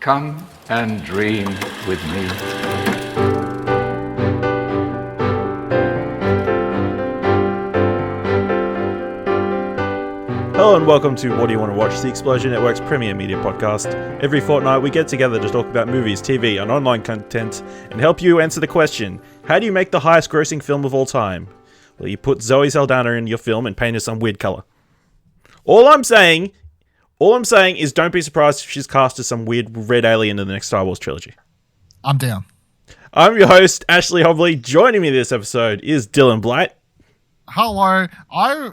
Come and dream with me. Hello and welcome to What Do You Want to Watch, the Explosion Network's premier media podcast. Every fortnight we get together to talk about movies, TV and online content and help you answer the question, how do you make the highest grossing film of all time? Well, you put Zoe Saldana in your film and paint her some weird colour. All I'm saying is don't be surprised if she's cast as some weird red alien in the next Star Wars trilogy. I'm down. I'm your host, Ashley Hobley. Joining me this episode is Dylan Blight. Hello. I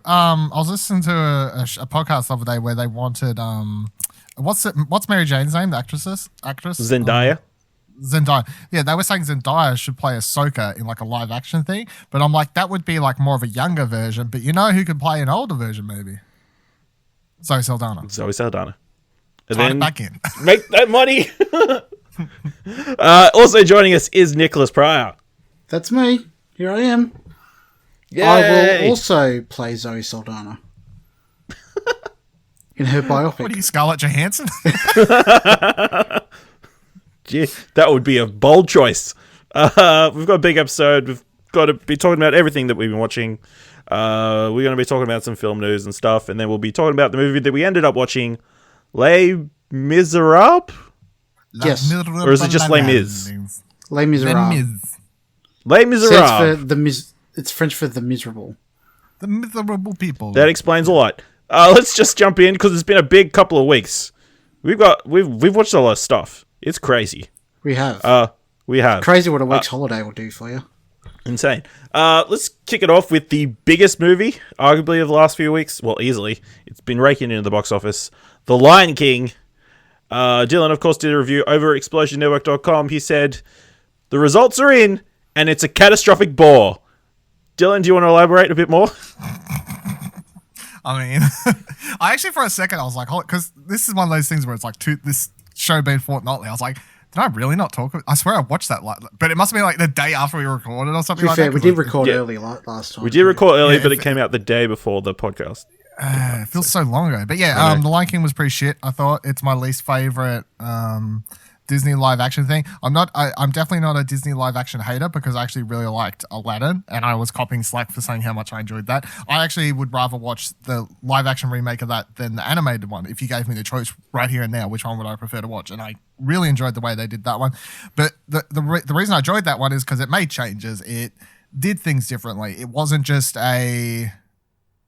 was listening to a podcast the other day where they wanted what's Mary Jane's name? The actress. Zendaya. Zendaya. Yeah, they were saying Zendaya should play Ahsoka in like a live action thing, but I'm like that would be like more of a younger version. But you know who could play an older version maybe? Zoe Saldana. And Tie it back in. Make that money. Also joining us is Nicholas Pryor. That's me. Here I am. Yay! I will also play Zoe Saldana in her biopic. What are you, Scarlett Johansson? Gee, that would be a bold choice. We've got a big episode. We've got to be talking about everything that we've been watching. We're going to be talking about some film news and stuff, and then we'll be talking about the movie that we ended up watching, Les Misérables? Yes. Or is it just Les Mis? Les Misérables. Les Misérables. It's French for the miserable. The miserable people. That explains a lot. Let's just jump in because it's been a big couple of weeks. We've watched a lot of stuff. It's crazy. We have. Crazy what a week's holiday will do for you. Insane. Let's kick it off with the biggest movie, arguably, of the last few weeks. Well, easily. It's been raking into the box office. The Lion King. Dylan, of course, did a review over at explosionnetwork.com. He said, the results are in, and it's a catastrophic bore. Dylan, do you want to elaborate a bit more? I mean, I actually, for a second, I was like, because this is one of those things where it's like, this show being fortnightly. I was like, did I really not talk? I swear I watched that, but it must have been like the day after we recorded or something like that. We did record early last time. We did record early, but it came out the day before the podcast. It feels so long ago. But yeah, The Lion King was pretty shit. I thought it's my least favorite Disney live action thing. I'm definitely not a Disney live action hater because I actually really liked Aladdin and I was copying slack for saying how much I enjoyed that. I actually would rather watch the live action remake of that than the animated one. If you gave me the choice right here and now, which one would I prefer to watch? And I really enjoyed the way they did that one. But the reason I enjoyed that one is because it made changes. It did things differently. It wasn't just a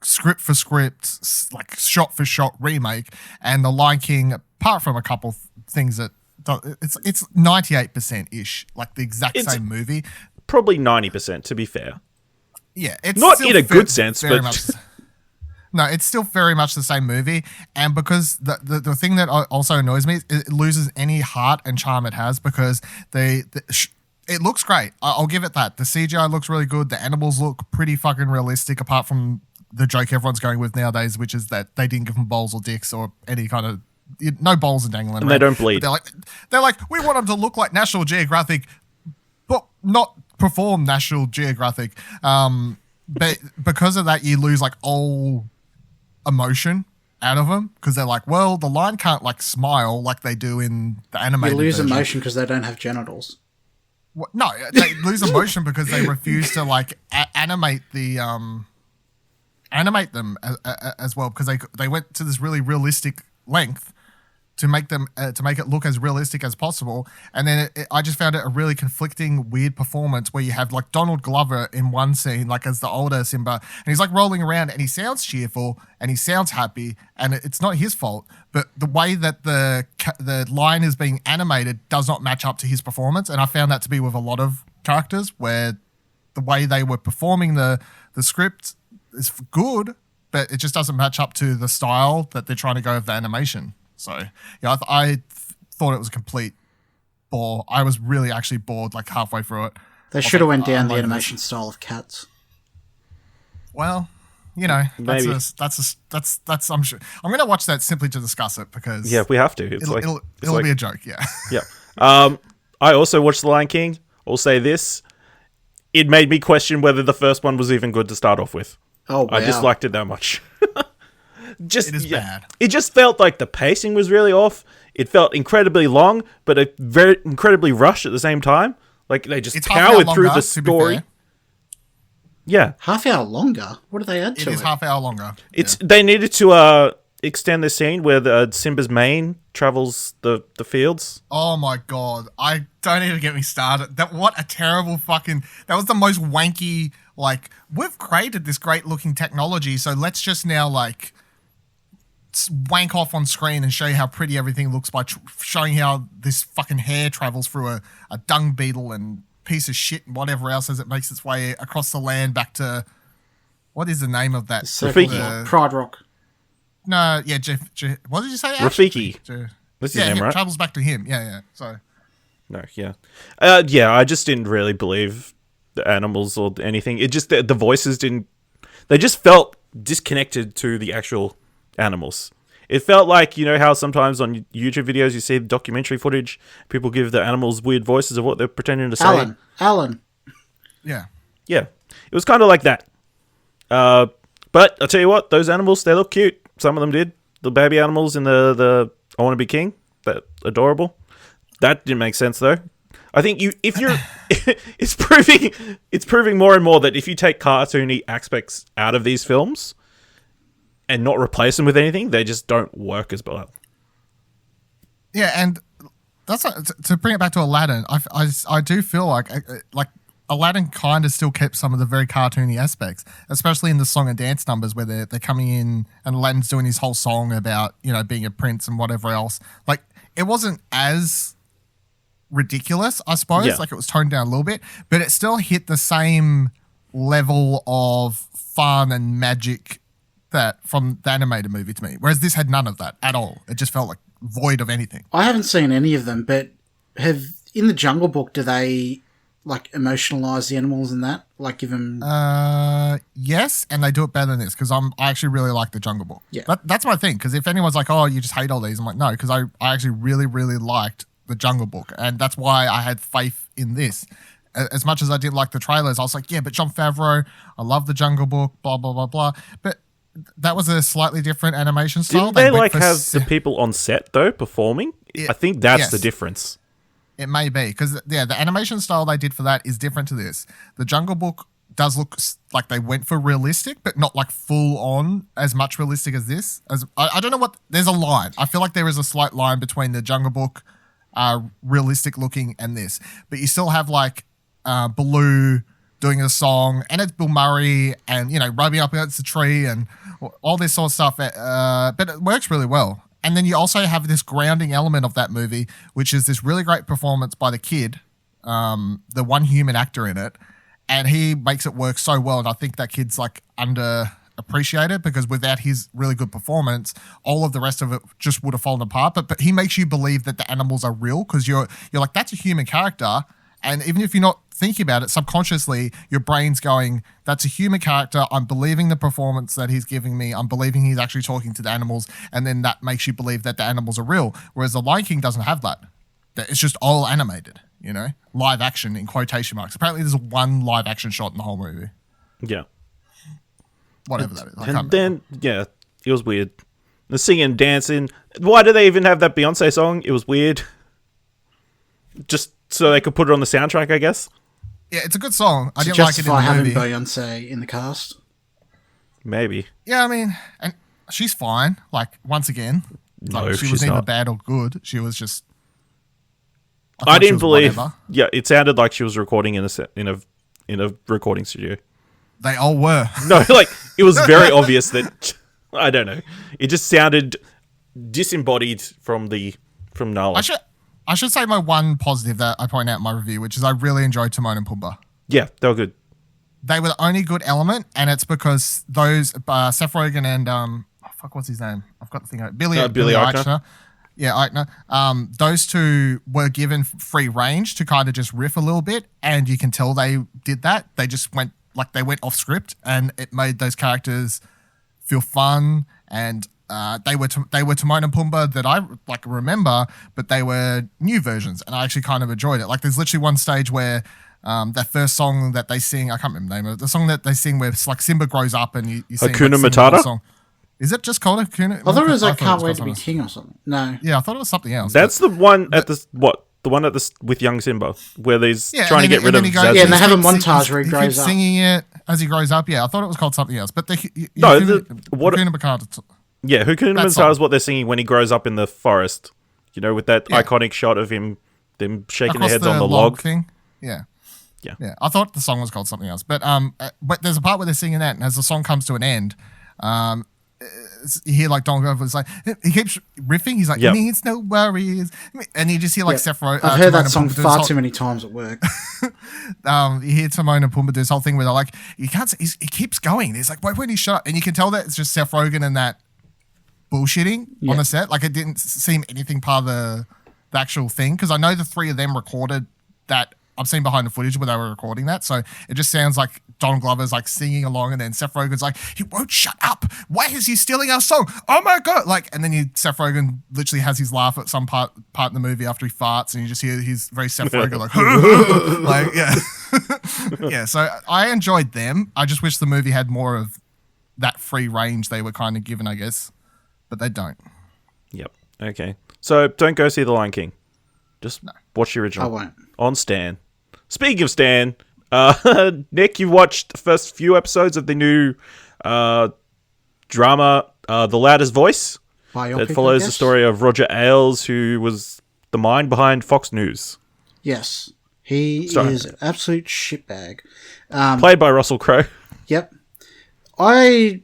script for script, like shot for shot remake. And The Lion King, apart from a couple things that it's 98% ish, like the exact same movie. Probably 90%, to be fair. Yeah, it's not in a good sense, but no, it's still very much the same movie. And because the thing that also annoys me is it loses any heart and charm it has because it looks great. I'll give it that. The CGI looks really good. The animals look pretty fucking realistic, apart from the joke everyone's going with nowadays, which is that they didn't give them balls or dicks or any kind of. No balls are dangling around. And they don't bleed. They're like, we want them to look like National Geographic, but not perform National Geographic. But because of that, you lose like all emotion out of them because they're like, well, the lion can't like smile like they do in the animated You lose version. emotion because they don't have genitals. No, they lose emotion because they refuse to like animate them as well because they went to this really realistic length to make them to make it look as realistic as possible, and then I just found it a really conflicting, weird performance where you have like Donald Glover in one scene, like as the older Simba, and he's like rolling around and he sounds cheerful and he sounds happy, and it's not his fault, but the way that the lion is being animated does not match up to his performance, and I found that to be with a lot of characters where the way they were performing the script is good, but it just doesn't match up to the style that they're trying to go with the animation. So, yeah, I thought it was a complete bore. I was really actually bored like halfway through it. They should have went down the animation style of Cats. Well, you know, maybe that's I'm sure I'm going to watch that simply to discuss it because we have to. It'll be a joke, yeah. Yeah. I also watched The Lion King. I'll say this: it made me question whether the first one was even good to start off with. Oh, wow. I disliked it that much. It is bad. It just felt like the pacing was really off. It felt incredibly long, but very incredibly rushed at the same time. Like they just powered through the story. Yeah, half hour longer. What did they add to it? It is half hour longer. They needed to extend the scene where Simba's mane travels the fields. Oh my god! I don't even get me started. What a terrible fucking. That was the most wanky. Like, we've created this great looking technology, so let's just now like wank off on screen and show you how pretty everything looks by showing how this fucking hair travels through a dung beetle and piece of shit and whatever else as it makes its way across the land back to what is the name of that? Rafiki. Pride Rock. No, yeah, what did you say? Rafiki. That's his name, right? Travels back to him. Yeah. So. No, yeah. I just didn't really believe the animals or anything. It just, the voices didn't, they just felt disconnected to the actual animals. It felt like, you know how sometimes on YouTube videos you see documentary footage, people give the animals weird voices of what they're pretending to say. Alan. Yeah. Yeah. It was kind of like that. But I'll tell you what, those animals, they look cute. Some of them did. The baby animals in the I Want to Be King, that adorable. That didn't make sense though. I think it's proving more and more that if you take cartoony aspects out of these films and not replace them with anything, they just don't work as well. Yeah, and that's to bring it back to Aladdin. I do feel like Aladdin kind of still kept some of the very cartoony aspects, especially in the song and dance numbers where they're coming in and Aladdin's doing his whole song about, you know, being a prince and whatever else. Like, it wasn't as ridiculous, I suppose. Yeah. Like, it was toned down a little bit, but it still hit the same level of fun and magic that from the animated movie to me. Whereas this had none of that at all. It just felt like void of anything. I haven't seen any of them, but in the Jungle Book, do they like emotionalize the animals and that? Like give them... yes, and they do it better than this because I actually really like the Jungle Book. Yeah. That's my thing, because if anyone's like, oh, you just hate all these, I'm like, no, because I actually really, really liked the Jungle Book, and that's why I had faith in this. As much as I did like the trailers, I was like, yeah, but Jon Favreau, I love the Jungle Book, blah, blah, blah, blah. But that was a slightly different animation style. Didn't they like have the people on set, though, performing? I think that's the difference. It may be, because, yeah, the animation style they did for that is different to this. The Jungle Book does look like they went for realistic, but not like full on as much realistic as this. I don't know what... There's a line. I feel like there is a slight line between the Jungle Book realistic looking and this. But you still have, like, Baloo doing a song, and it's Bill Murray, and, you know, rubbing up against the tree and all this sort of stuff. But it works really well. And then you also have this grounding element of that movie, which is this really great performance by the kid, the one human actor in it, and he makes it work so well. And I think that kid's like underappreciated, because without his really good performance, all of the rest of it just would have fallen apart. But he makes you believe that the animals are real, because you're like, that's a human character. And even if you're not thinking about it, subconsciously, your brain's going, that's a human character. I'm believing the performance that he's giving me. I'm believing he's actually talking to the animals. And then that makes you believe that the animals are real. Whereas The Lion King doesn't have that. It's just all animated, you know? Live action in quotation marks. Apparently there's one live action shot in the whole movie. Yeah. Whatever that is. And then, yeah, it was weird. The singing, dancing. Why do they even have that Beyonce song? It was weird. Just so they could put it on the soundtrack, I guess. Yeah, it's a good song. I to didn't like it in the justify having movie. Beyonce in the cast. Maybe. Yeah, I mean, and she's fine. Like, once again, No, she she's was neither not. bad or good. She was just. I didn't believe. Whatever. Yeah, it sounded like she was recording in a recording studio. They all were. No, like it was very obvious that I don't know. It just sounded disembodied from Nala. I should say my one positive that I point out in my review, which is I really enjoyed Timon and Pumbaa. Yeah, they were good. They were the only good element, and it's because those Seth Rogen and what's his name? I've got the thing out. Billy Eichner. Yeah, Eichner. Those two were given free range to kind of just riff a little bit, and you can tell they did that. They just went off script, and it made those characters feel fun, and they were Timon and Pumbaa that I remember, but they were new versions, and I actually kind of enjoyed it. Like, there's literally one stage where that first song that they sing, I can't remember the name of it, the song that they sing where it's like Simba grows up and you sing Hakuna like, Simba Matata? song. Is it just called Hakuna? I thought it was like thought Can't it Wait was to Be something King or something. No. Yeah, I thought it was something else. That's the one at the what? The one at the with young Simba, where he's trying to get rid of. Yeah, and they have a montage where he grows up. Singing it as he grows up. Yeah, I thought it was called something else. But what? Hakuna Matata. Yeah, Hakuna Matata is what they're singing when he grows up in the forest. You know, with that iconic shot of them shaking their heads on the log thing. Yeah. Yeah. Yeah. I thought the song was called something else. But there's a part where they're singing that, and as the song comes to an end, you hear like Don Glover's like, he keeps riffing. He's like, needs no worries. And you just hear like Seth Rogen. I've heard that song far too many times at work. You hear Timon and Pumbaa do this whole thing where they're like, you can't say, he keeps going. He's like, why won't he shut up? And you can tell that it's just Seth Rogen and that bullshitting on the set. Like it didn't seem anything part of the actual thing. Because I know the three of them recorded that. I've seen behind the footage where they were recording that. So it just sounds like Don Glover's like singing along, and then Seth Rogen's like, he won't shut up. Why is he stealing our song? Oh my God. Like, and then Seth Rogen literally has his laugh at some part in the movie after he farts, and you just hear he's very Seth Rogen like, like, yeah. So I enjoyed them. I just wish the movie had more of that free range they were kind of given, I guess, but they don't. Yep. Okay. So don't go see The Lion King. Just watch the original. I won't. On Stan. Speaking of Stan, Nick, you watched the first few episodes of the new drama, The Loudest Voice. Biopic, that follows the story of Roger Ailes, who was the mind behind Fox News. Yes. He is an absolute shitbag. Played by Russell Crowe. Yep. I'm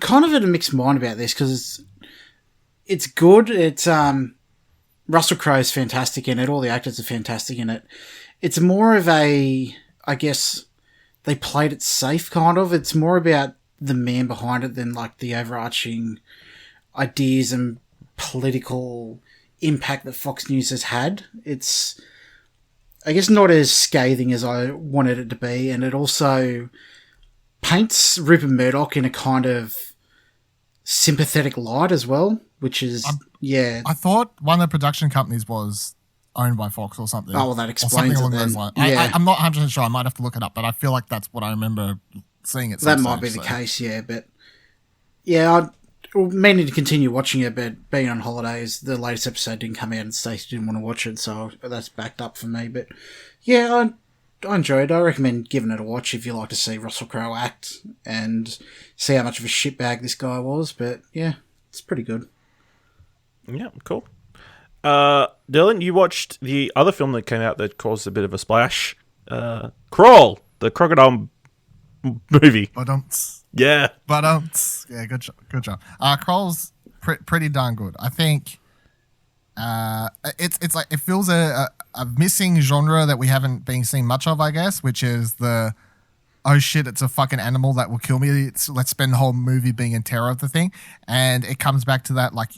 kind of in a mixed mind about this because it's good. It's Russell Crowe's fantastic in it. All the actors are fantastic in it. It's more of I guess, they played it safe, kind of. It's more about the man behind it than, like, the overarching ideas and political impact that Fox News has had. It's, I guess, not as scathing as I wanted it to be, and it also paints Rupert Murdoch in a kind of sympathetic light as well, which is, I thought one of the production companies was owned by Fox or something. Oh, well, that explains it then. I'm not 100% sure. I might have to look it up, but I feel like that's what I remember seeing it. That might be the case, yeah. But, yeah, I'm meaning to continue watching it, but being on holidays, the latest episode didn't come out and Stacey didn't want to watch it, so that's backed up for me. But, yeah, I enjoyed it. I recommend giving it a watch if you like to see Russell Crowe act and see how much of a shitbag this guy was. But, yeah, it's pretty good. Yeah, cool. Dylan, you watched the other film that came out that caused a bit of a splash. Crawl, the crocodile movie. Yeah. Yeah, good job. Crawl's pretty darn good. I think it's like, it feels a missing genre that we haven't been seeing much of, I guess, which is the, oh shit, it's a fucking animal that will kill me. Let's spend the whole movie being in terror of the thing. And it comes back to that, like,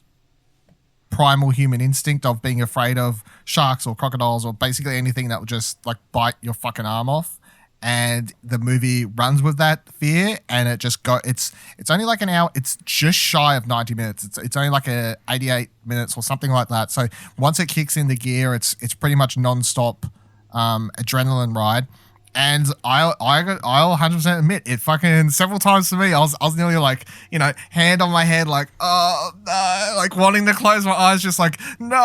primal human instinct of being afraid of sharks or crocodiles or basically anything that will just, like, bite your fucking arm off. And the movie runs with that fear, and it just it's only like an hour. It's just shy of 90 minutes. It's only like 88 minutes or something like that. So once it kicks into gear, it's pretty much non-stop adrenaline ride. And I'll 100% admit, it fucking several times for me, I was nearly like, you know, hand on my head, like, oh no, like wanting to close my eyes, just like, no,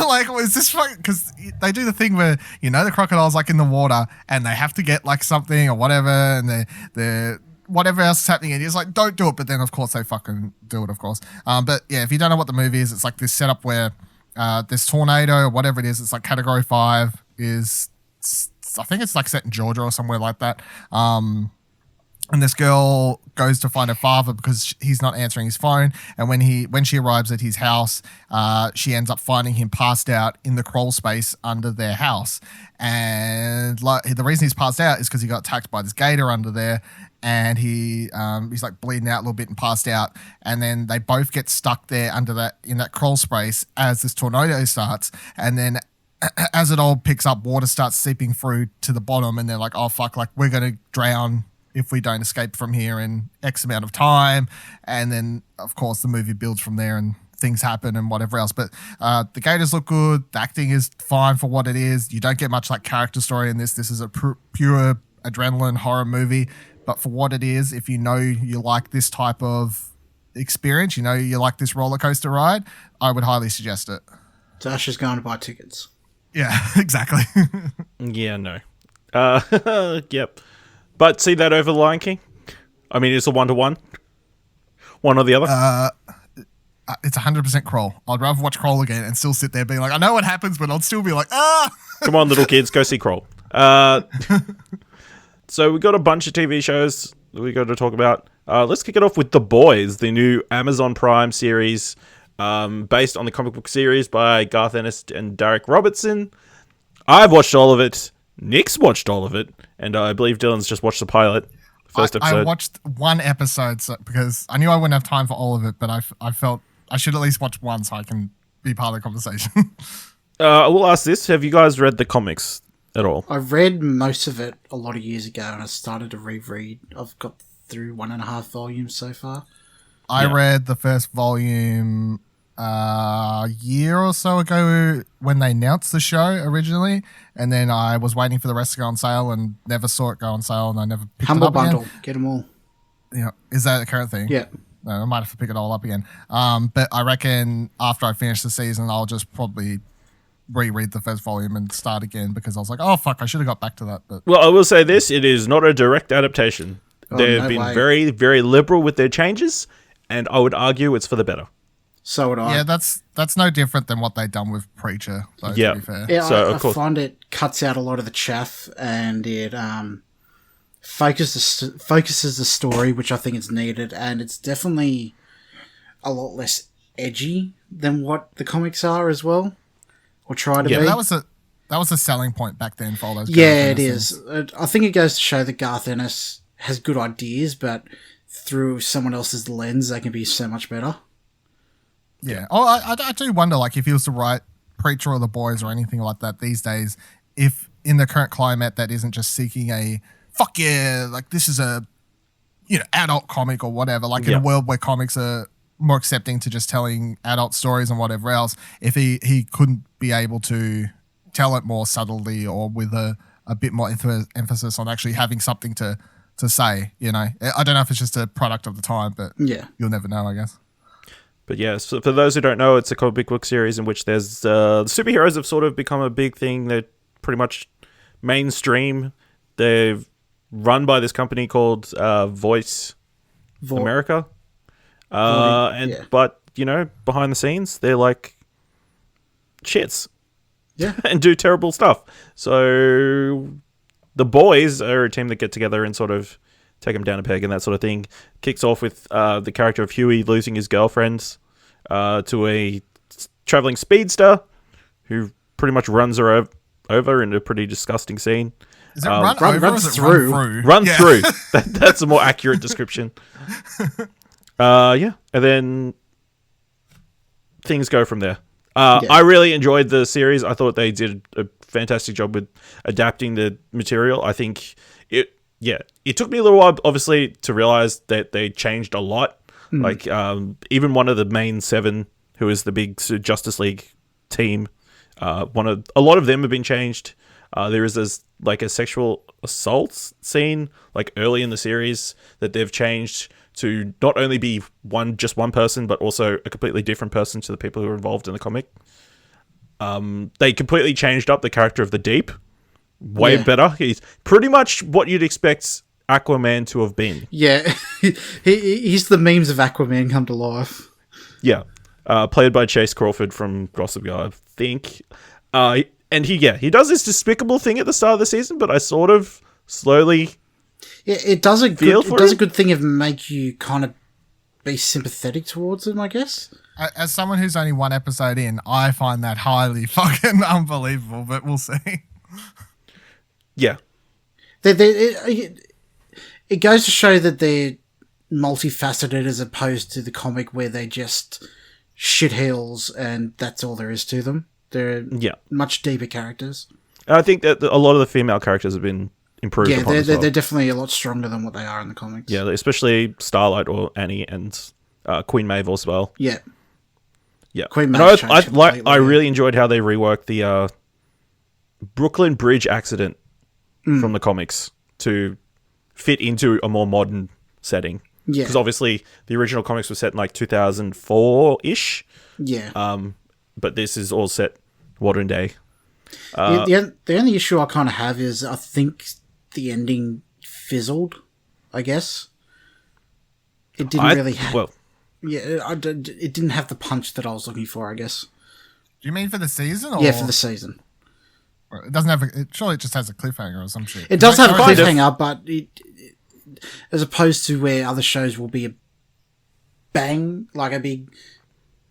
like, is this fucking, because they do the thing where, you know, the crocodile's like in the water and they have to get like something or whatever, and they're whatever else is happening, and it's like, don't do it, but then of course they fucking do it, of course. But yeah, if you don't know what the movie is, it's like this setup where this tornado or whatever it is, it's like category 5 is, I think it's like set in Georgia or somewhere like that. And this girl goes to find her father because he's not answering his phone. And when she arrives at his house, she ends up finding him passed out in the crawl space under their house. And like, the reason he's passed out is because he got attacked by this gator under there. And he's like bleeding out a little bit and passed out. And then they both get stuck there in that crawl space as this tornado starts. And then as it all picks up, water starts seeping through to the bottom, and they're like, oh fuck, like, we're going to drown if we don't escape from here in X amount of time. And then, of course, the movie builds from there and things happen and whatever else. But the gators look good. The acting is fine for what it is. You don't get much like character story in this. This is a pure adrenaline horror movie. But for what it is, if you know you like this type of experience, you like this roller coaster ride, I would highly suggest it. So Ash is going to buy tickets. Yeah, exactly. Yeah, no. Yep. But see that over Lion King? I mean, it's a 1-to-1. One or the other. It's 100% Kroll. I'd rather watch Kroll again and still sit there being like, I know what happens, but I'll still be like, ah! Come on, little kids, go see Kroll. So we got a bunch of TV shows that we got to talk about. Let's kick it off with The Boys, the new Amazon Prime series based on the comic book series by Garth Ennis and Derek Robertson. I've watched all of it. Nick's watched all of it. And I believe Dylan's just watched the pilot. First episode. I watched one episode because I knew I wouldn't have time for all of it, but I felt I should at least watch one so I can be part of the conversation. I will ask this. Have you guys read the comics at all? I read most of it a lot of years ago, and I started to reread. I've got through 1.5 volumes so far. I read the first volume a year or so ago when they announced the show originally, and then I was waiting for the rest to go on sale and never saw it go on sale, and I never picked Humble it up Bundle, again. get them all. Yeah, is that the current thing? Yeah. No, I might have to pick it all up again. But I reckon after I finish the season, I'll just probably reread the first volume and start again because I was like, oh fuck, I should have got back to that. But Well, I will say this: it is not a direct adaptation. They've no been way. very, very liberal with their changes, and I would argue it's for the better. So would I. yeah, that's no different than what they've done with Preacher, though, Yeah. to be fair. Yeah, So, I of course- find it cuts out a lot of the chaff and it focuses the story, which I think is needed, and it's definitely a lot less edgy than what the comics are as well, or try to Yeah, be. That was a selling point back then for all those. Yeah, it characters. is. I think it goes to show that Garth Ennis has good ideas, but through someone else's lens, they can be so much better. Yeah. Oh, I do wonder, like, if he was to write Preacher or The Boys or anything like that these days, if in the current climate that isn't just seeking a fuck yeah, like this is a adult comic or whatever, like in a world where comics are more accepting to just telling adult stories and whatever else, if he couldn't be able to tell it more subtly or with a bit more emphasis on actually having something to say, I don't know if it's just a product of the time, but Yeah. you'll never know, I guess. But yeah, so for those who don't know, it's a comic book series in which there's the superheroes have sort of become a big thing. They're pretty much mainstream. They're run by this company called Voice America. But behind the scenes, they're like shits. Yeah. And do terrible stuff. So the boys are a team that get together and sort of take him down a peg and that sort of thing. Kicks off with the character of Huey losing his girlfriend to a traveling speedster who pretty much runs her over in a pretty disgusting scene. Is it run over or is it through. run through? Run through. That's a more accurate description. And then things go from there. I really enjoyed the series. I thought they did a fantastic job with adapting the material. I think it took me a little while, obviously, to realize that they changed a lot. Like, even one of the main 7, who is the big Justice League team, a lot of them have been changed. There is a sexual assault scene, like early in the series, that they've changed to not only be just one person, but also a completely different person to the people who are involved in the comic. They completely changed up the character of the Deep. Way better. He's pretty much what you'd expect Aquaman to have been. Yeah. He's the memes of Aquaman come to life. Yeah. Played by Chase Crawford from Gossip Girl, I think. And he does this despicable thing at the start of the season, but I sort of slowly... Yeah, it does a Feel good. for It does a him? good thing of make you kind of be sympathetic towards him, I guess. As someone who's only one episode in, I find that highly fucking unbelievable, but we'll see. Yeah. It goes to show that they're multifaceted as opposed to the comic where they just shitheels and that's all there is to them. They're much deeper characters. I think that a lot of the female characters have been improved Yeah, upon as well. they're definitely a lot stronger than what they are in the comics. Yeah, especially Starlight or Annie and Queen Maeve as well. Yeah. Yeah. Queen And Maeve changed completely, I really enjoyed how they reworked the Brooklyn Bridge accident from the comics to fit into a more modern setting. Yeah. Because obviously the original comics were set in like 2004-ish. Yeah. But this is all set modern day. The only issue I kind of have is I think the ending fizzled, I guess. It didn't really have... Well, it didn't have the punch that I was looking for, I guess. Do you mean for the season? Or? Yeah, for the season. It doesn't have surely it just has a cliffhanger or some shit. It does have a cliffhanger, but as opposed to where other shows will be a bang, like a big,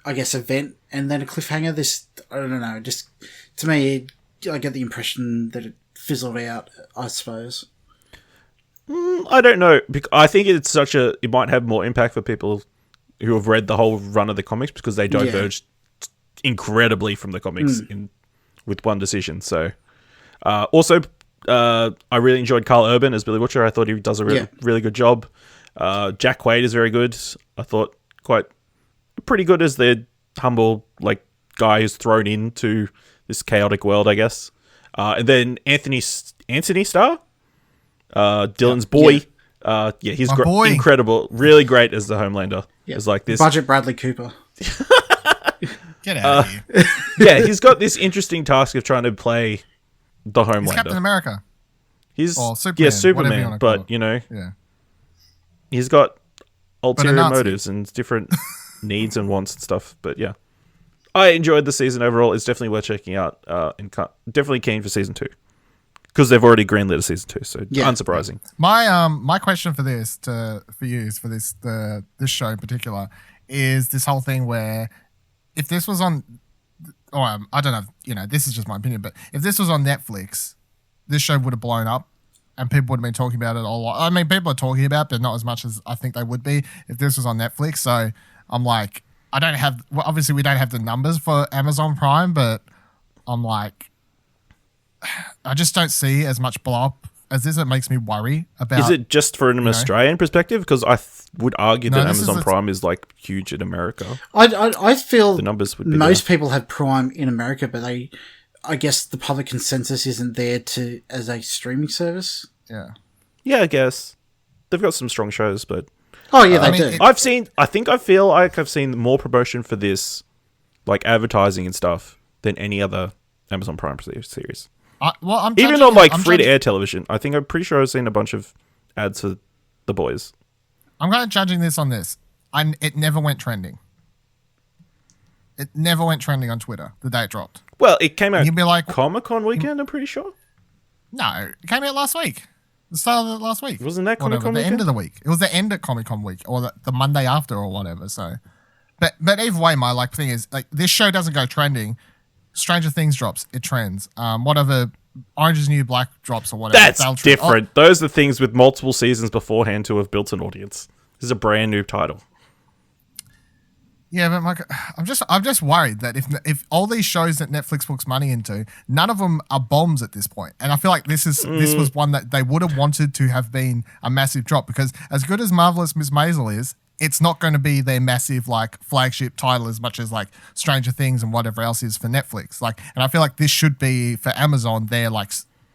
I guess, event, and then a cliffhanger, this, I don't know, just, to me, I get the impression that it fizzled out, I suppose. I don't know. I think it might have more impact for people who have read the whole run of the comics because they diverged incredibly from the comics with one decision. So, also, I really enjoyed Carl Urban as Billy Butcher. I thought he does a really good job. Jack Quaid is very good. I thought pretty good as the humble guy who's thrown into this chaotic world, I guess. And then Anthony Starr, Dylan's boy. He's incredible, really great as the Homelander. Yeah. It's like this budget Bradley Cooper. Get out of here. He's got this interesting task of trying to play the Homelander. He's Captain America. Superman, but he's got ulterior motives and different needs and wants and stuff. But yeah, I enjoyed the season overall. It's definitely worth checking out. And definitely keen for season 2 because they've already greenlit a season 2. So unsurprising. My question for this show in particular is this whole thing where if this was on, I don't know, this is just my opinion, but if this was on Netflix, this show would have blown up and people would have been talking about it a lot. I mean, people are talking about it, but not as much as I think they would be if this was on Netflix. So I'm like, obviously we don't have the numbers for Amazon Prime, but I'm like, I just don't see as much blow up as this. It makes me worry about. Is it just for an Australian perspective? Because I would argue that Amazon Prime is huge in America. I feel the numbers would be most people have Prime in America, but I guess the public consensus isn't there as a streaming service. Yeah. Yeah, I guess they've got some strong shows, but they do. I feel like I've seen more promotion for this, advertising and stuff, than any other Amazon Prime series. Even on free-to-air television, I'm pretty sure I've seen a bunch of ads for The Boys. I'm kind of judging this on this. It never went trending. It never went trending on Twitter the day it dropped. Well, it came out you'd be like, Comic-Con weekend, I'm pretty sure. No, it came out last week. The start of last week. Wasn't that Comic-Con weekend? The end of the week. It was the end of Comic-Con week or the Monday after or whatever. So, but either way, my thing is this show doesn't go trending. Stranger Things drops, it trends. Whatever Orange is the New Black drops or whatever. That's different. Those are things with multiple seasons beforehand to have built an audience. This is a brand new title. Yeah, but I'm just worried that if all these shows that Netflix puts money into, none of them are bombs at this point. And I feel like this was one that they would have wanted to have been a massive drop because as good as Marvelous Miss Maisel is, it's not going to be their massive flagship title as much as Stranger Things and whatever else is for Netflix. And I feel like this should be for Amazon their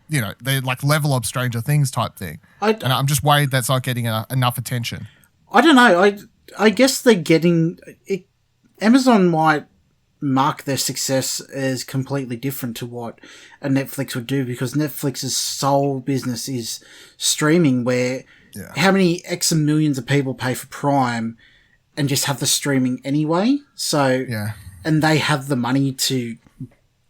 their level of Stranger Things type thing. And I'm just worried that's not getting enough attention. I don't know. I guess they're getting it. Amazon might mark their success as completely different to what a Netflix would do because Netflix's sole business is streaming where how many X and millions of people pay for Prime and just have the streaming anyway. So, and they have the money to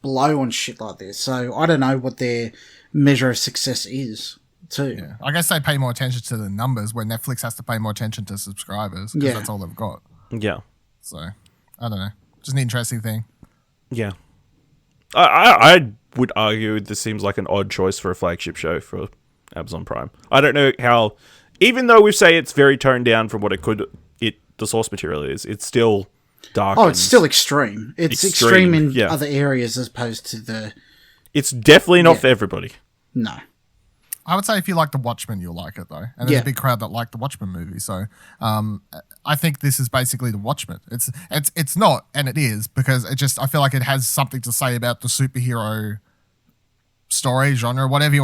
blow on shit like this. So I don't know what their measure of success is too. Yeah. I guess they pay more attention to the numbers where Netflix has to pay more attention to subscribers because that's all they've got. Yeah. So I don't know. Just an interesting thing. Yeah. I would argue this seems like an odd choice for a flagship show for Amazon Prime. I don't know how, even though we say it's very toned down from what the source material is, it's still dark. Oh, it's still extreme. It's extreme in other areas as opposed to the... It's definitely not for everybody. No. I would say if you like The Watchmen, you'll like it though. And there's a big crowd that like The Watchmen movie. So I think this is basically The Watchmen. It's not, and it is, because I feel like it has something to say about the superhero story genre, however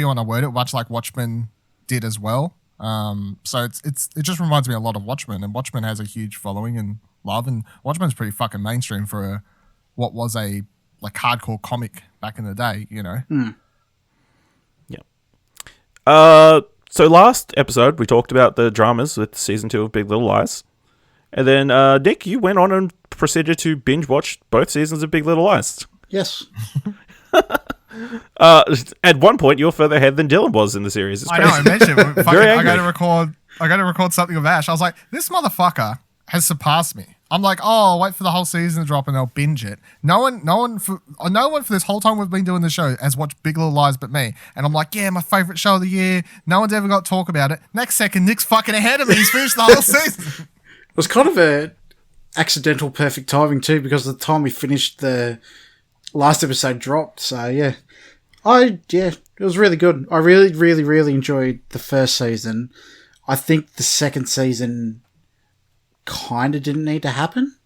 you want to word it, much like Watchmen did as well. So it just reminds me a lot of Watchmen, and Watchmen has a huge following and love, and Watchmen's pretty fucking mainstream for what was a like hardcore comic back in the day, you know. So last episode we talked about the dramas with season 2 of Big Little Lies, and then Nick, you went on and proceeded to binge watch both seasons of Big Little Lies. Yes. At one point, you were further ahead than Dylan was in the series. It's crazy. I know. I mentioned Very I angry. got to record something with Ash. I was like, this motherfucker has surpassed me. I'm like, oh, I'll wait for the whole season to drop and I'll binge it. No one for this whole time we've been doing the show has watched Big Little Lies but me. And I'm like, yeah, my favorite show of the year. No one's ever got to talk about it. Next second, Nick's fucking ahead of me. He's finished the whole season. It was kind of a accidental perfect timing too, because the time we finished the last episode dropped. So yeah, it was really good. I really, really, really enjoyed the first season. I think the second season kind of didn't need to happen.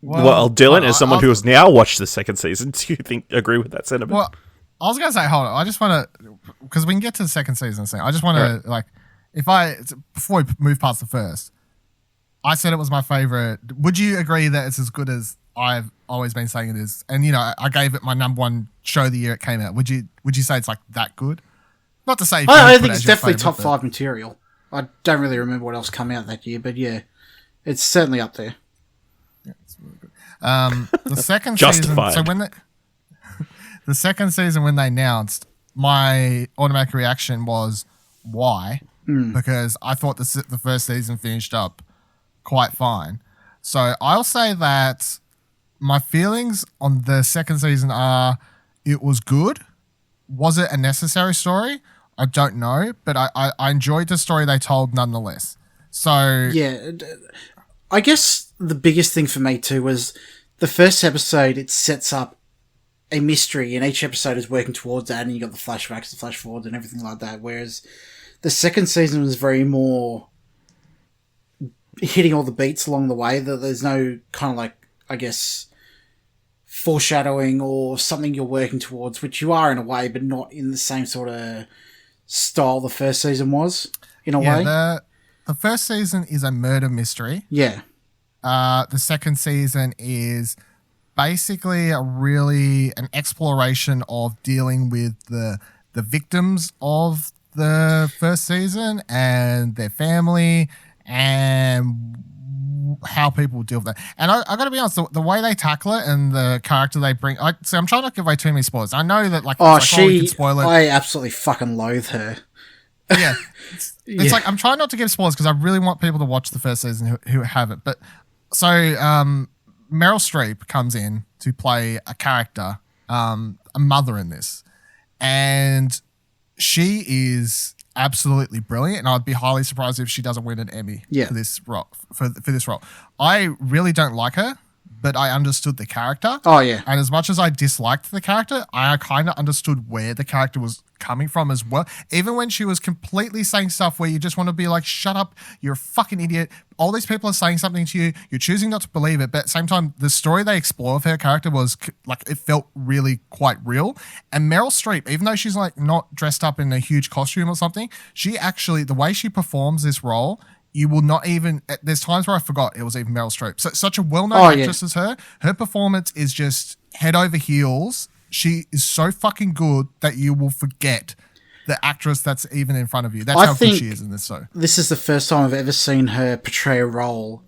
Well, Dylan, as someone who has now watched the second season, do you agree with that sentiment? Well, I was going to say, hold on. I just want to, because we can get to the second season soon. I just want to, before we move past the first, I said it was my favorite. Would you agree that it's as good as I've always been saying it is? And, you know, I gave it my number one show of the year it came out. Would you say it's like that good? Not to say. I think it's definitely top 5 material. I don't really remember what else came out that year, but yeah, it's certainly up there. Yeah, it's really good. The second Justified. season. So when the second season, when they announced, my automatic reaction was why? Because I thought the first season finished up quite fine. So I'll say that my feelings on the second season are it was good. Was it a necessary story? I don't know, but I enjoyed the story they told nonetheless. So yeah, I guess the biggest thing for me too was the first episode. It sets up a mystery, and each episode is working towards that, and you got the flashbacks, the flash forwards, and everything like that. Whereas the second season was very more hitting all the beats along the way. That there's no kind of like, I guess, foreshadowing or something you're working towards, which you are in a way, but not in the same sort of style the first season was, in a way. The first season is a murder mystery. Yeah. The second season is basically an exploration of dealing with the victims of the first season and their family and how people deal with that. And I got to be honest, the way they tackle it and the character they bring. I'm trying not to give away too many spoilers. I know that we can spoil it. I absolutely fucking loathe her. Yeah, it's like I'm trying not to give spoilers because I really want people to watch the first season who haven't. But so Meryl Streep comes in to play a character, a mother in this, and she is absolutely brilliant, and I'd be highly surprised if she doesn't win an Emmy for this role. For this role, I really don't like her, but I understood the character. Oh yeah, and as much as I disliked the character, I kind of understood where the character was coming from as well. Even when she was completely saying stuff where you just want to be like, "Shut up, you're a fucking idiot." All these people are saying something to you, you're choosing not to believe it, but at the same time, the story they explore of her character was like, it felt really quite real. And Meryl Streep, even though she's like not dressed up in a huge costume or something, she actually, the way she performs this role, you will not even, there's times where I forgot it was even Meryl Streep. So, such a well-known actress as her performance is just head over heels. She is so fucking good that you will forget the actress that's even in front of you. That's how good she is in this show. This is the first time I've ever seen her portray a role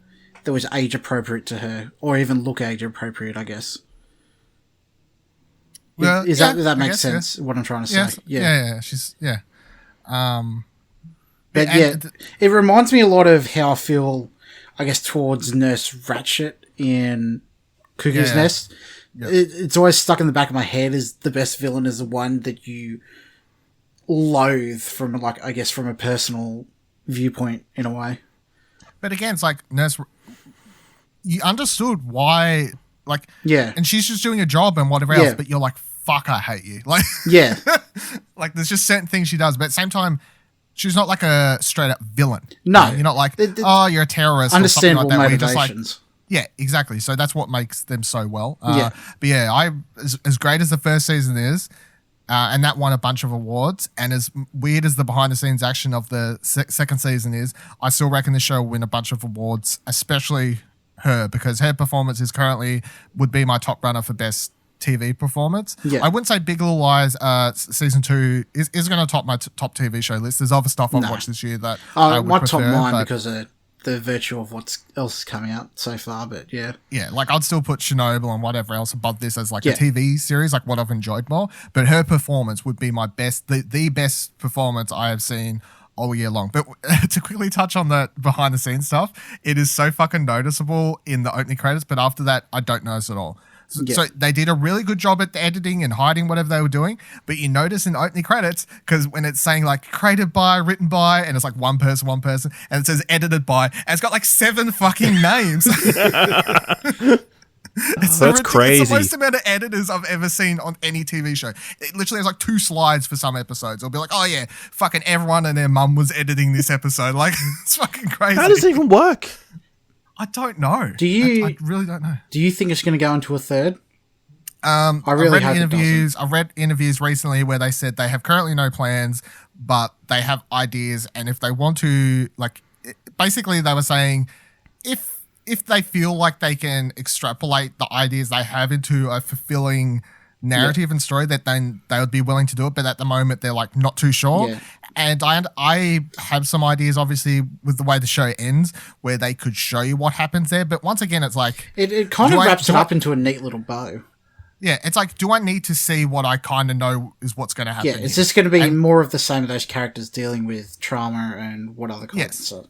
that was age appropriate to her, or even look age appropriate, I guess. Well, that makes sense? What I'm trying to say. Yeah. It reminds me a lot of how I feel, I guess, towards Nurse Ratched in Cuckoo's Nest. Yep. It's always stuck in the back of my head as the best villain is the one that you loathe from, like, I guess, from a personal viewpoint in a way. But again, it's like you understood why, like, and she's just doing a job and whatever else, but you're like, fuck, I hate you. Like, like there's just certain things she does, but at the same time, she's not like a straight up villain. No, you're not like, you're a terrorist. Understandable or something like that, motivations. Yeah, exactly. So that's what makes them so well. But yeah, as great as the first season is, and that won a bunch of awards. And as weird as the behind-the-scenes action of the second season is, I still reckon the show will win a bunch of awards, especially her, because her performance is currently would be my top runner for best TV performance. Yeah. I wouldn't say Big Little Lies season 2 is going to top my top TV show list. There's other stuff I've watched this year that I would might prefer, top mine but because of the virtue of what else is coming out so far. But yeah, like I'd still put Chernobyl and whatever else above this as like Yeah. a TV series, like what I've enjoyed more. But her performance would be my best, the best performance I have seen all year long. But to quickly touch on the behind the scenes stuff, it is so fucking noticeable in the opening credits, but after that, I don't notice at all. Yeah. So they did a really good job at the editing and hiding whatever they were doing, but you notice in the opening credits, because when it's saying like created by, written by, and it's like one person, and it says edited by, and it's got like 7 fucking names. That's crazy. It's the most amount of editors I've ever seen on any TV show. It literally has like 2 slides for some episodes. It'll be like, oh yeah, fucking everyone and their mum was editing this episode. Like, it's fucking crazy. How does it even work? I don't know. I really don't know. do you think it's going to go into a third? I really read hope it interviews. I read interviews recently where they said they have currently no plans, but they have ideas, and if they want to, like, basically they were saying if they feel like they can extrapolate the ideas they have into a fulfilling narrative and story, that then they would be willing to do it. But at the moment, they're like not too sure. Yeah. And I have some ideas, obviously, with the way the show ends, where they could show you what happens there. But once again, it's like It kind of wraps it up into a neat little bow. yeah, it's like, do I need to see what I kind of know is what's going to happen? Yeah, it's here? just going to be more of the same of those characters dealing with trauma and what other kinds. Yes. So.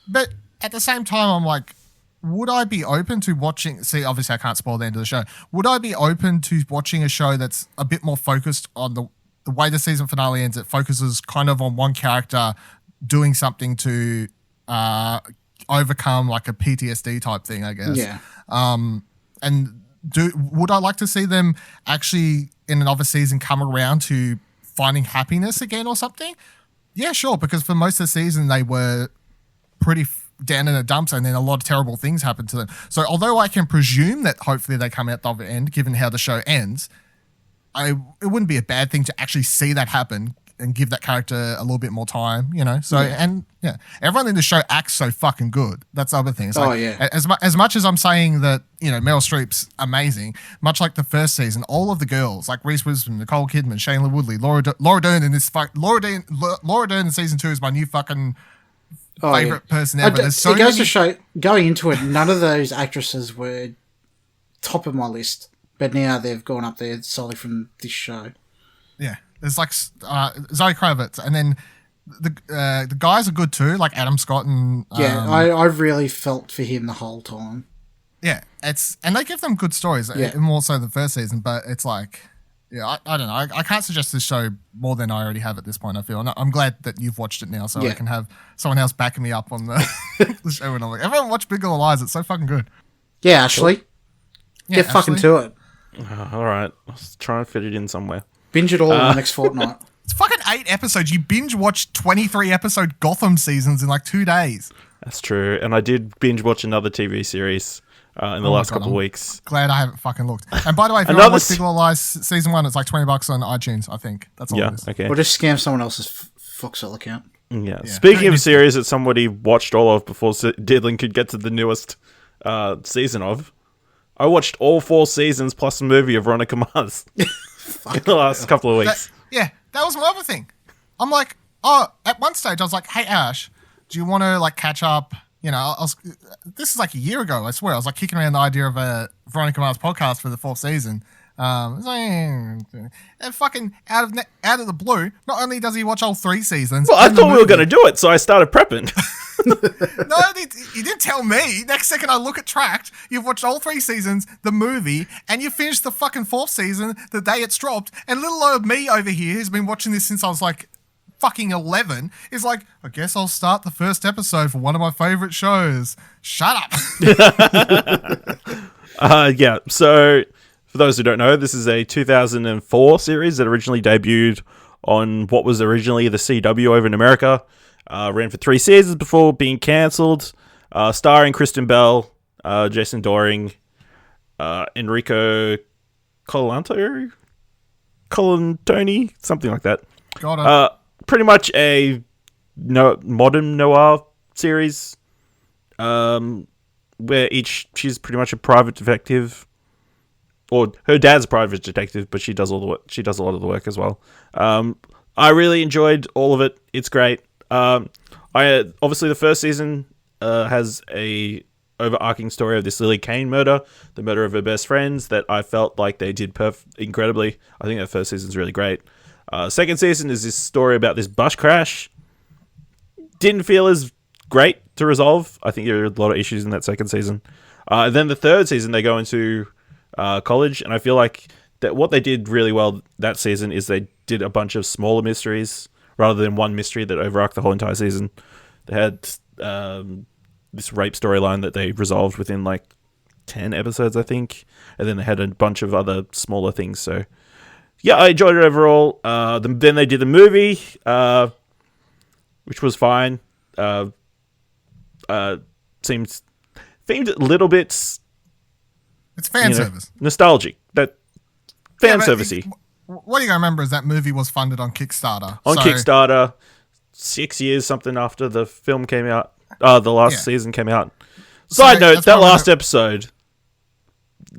But at the same time, I'm like, would I be open to watching? See, obviously, I can't spoil the end of the show. Would I be open to watching a show that's a bit more focused on the way the season finale ends? It focuses kind of on one character doing something to overcome like a PTSD type thing, I guess. Yeah. And would I like to see them actually in another season come around to finding happiness again or something? Yeah, sure. Because for most of the season, they were pretty down in the dumps, and then a lot of terrible things happened to them. So although I can presume that hopefully they come out the other end, given how the show ends, it wouldn't be a bad thing to actually see that happen and give that character a little bit more time, you know? So, and yeah, everyone in the show acts so fucking good. That's the other thing. It's like, as much as I'm saying that, you know, Meryl Streep's amazing, much like the first season, all of the girls, like Reese Witherspoon, Nicole Kidman, Shailene Woodley, Laura Dern in this Laura Dern in season 2 is my new fucking favorite person ever. There's so it goes many... to show, going into it, none of those actresses were top of my list, but now they've gone up there solely from this show. Yeah, there's like Zoe Kravitz, and then the guys are good too, like Adam Scott and I really felt for him the whole time. Yeah, and they give them good stories, more so than the first season. But it's like, yeah, I don't know. I can't suggest this show more than I already have at this point. I feel, and I'm glad that you've watched it now, so I can have someone else backing me up on the show. And I'm like, everyone watch Big Little Lies. It's so fucking good. Yeah, Ashley, get fucking to it. All right, let's try and fit it in somewhere. Binge it all in the next fortnight. It's fucking 8 episodes. You binge watched 23 episode Gotham seasons in like 2 days. That's true, and I did binge watch another TV series in the last couple of weeks. Glad I haven't fucking looked. And by the way, if you want to watch Big Little Lies season 1, it's like $20 on iTunes, I think. That's all it is. Okay. Or just scam someone else's Foxtel account. Yeah. Speaking of series that somebody watched all of before Diddlin could get to the newest season of, I watched all 4 seasons plus a movie of Veronica Mars in the last couple of weeks. That was my other thing. I'm like, at one stage I was like, hey Ash, do you want to like catch up? You know, this is like a year ago, I swear. I was like kicking around the idea of a Veronica Mars podcast for the 4th season. And fucking out of the blue, not only does he watch all 3 seasons. Well, I thought we were going to do it, so I started prepping. No, you didn't tell me. Next second I look at Trakt, you've watched all 3 seasons, the movie, and you finished the fucking 4th season the day it's dropped. And little old me over here, who's been watching this since I was like fucking 11, is like, I guess I'll start the first episode for one of my favorite shows. Shut up. So for those who don't know, this is a 2004 series that originally debuted on what was originally the CW over in America. Ran for 3 seasons before being cancelled. Starring Kristen Bell, Jason Doring, Enrico Colanto. Colin Tony, something like that. Got it. Pretty much a modern noir series, where she's pretty much a private detective, or her dad's a private detective, but she does all the work. She does a lot of the work as well. I really enjoyed all of it. It's great. Obviously the first season has a overarching story of this Lily Kane murder, the murder of her best friends, that I felt like they did incredibly. I think that first season's really great. Second season is this story about this bus crash. Didn't feel as great to resolve. I think there are a lot of issues in that second season. Then the third season, they go into college, and I feel like that what they did really well that season is they did a bunch of smaller mysteries rather than one mystery that overarched the whole entire season. They had this rape storyline that they resolved within like 10 episodes, I think, and then they had a bunch of other smaller things. So yeah, I enjoyed it overall. Then they did the movie, which was fine. Seemed a little bit, it's fan service, nostalgic. That fan servicey. What you gotta remember is that movie was funded on Kickstarter. Kickstarter, 6 years something after the film came out. The last season came out. Side note: that last episode,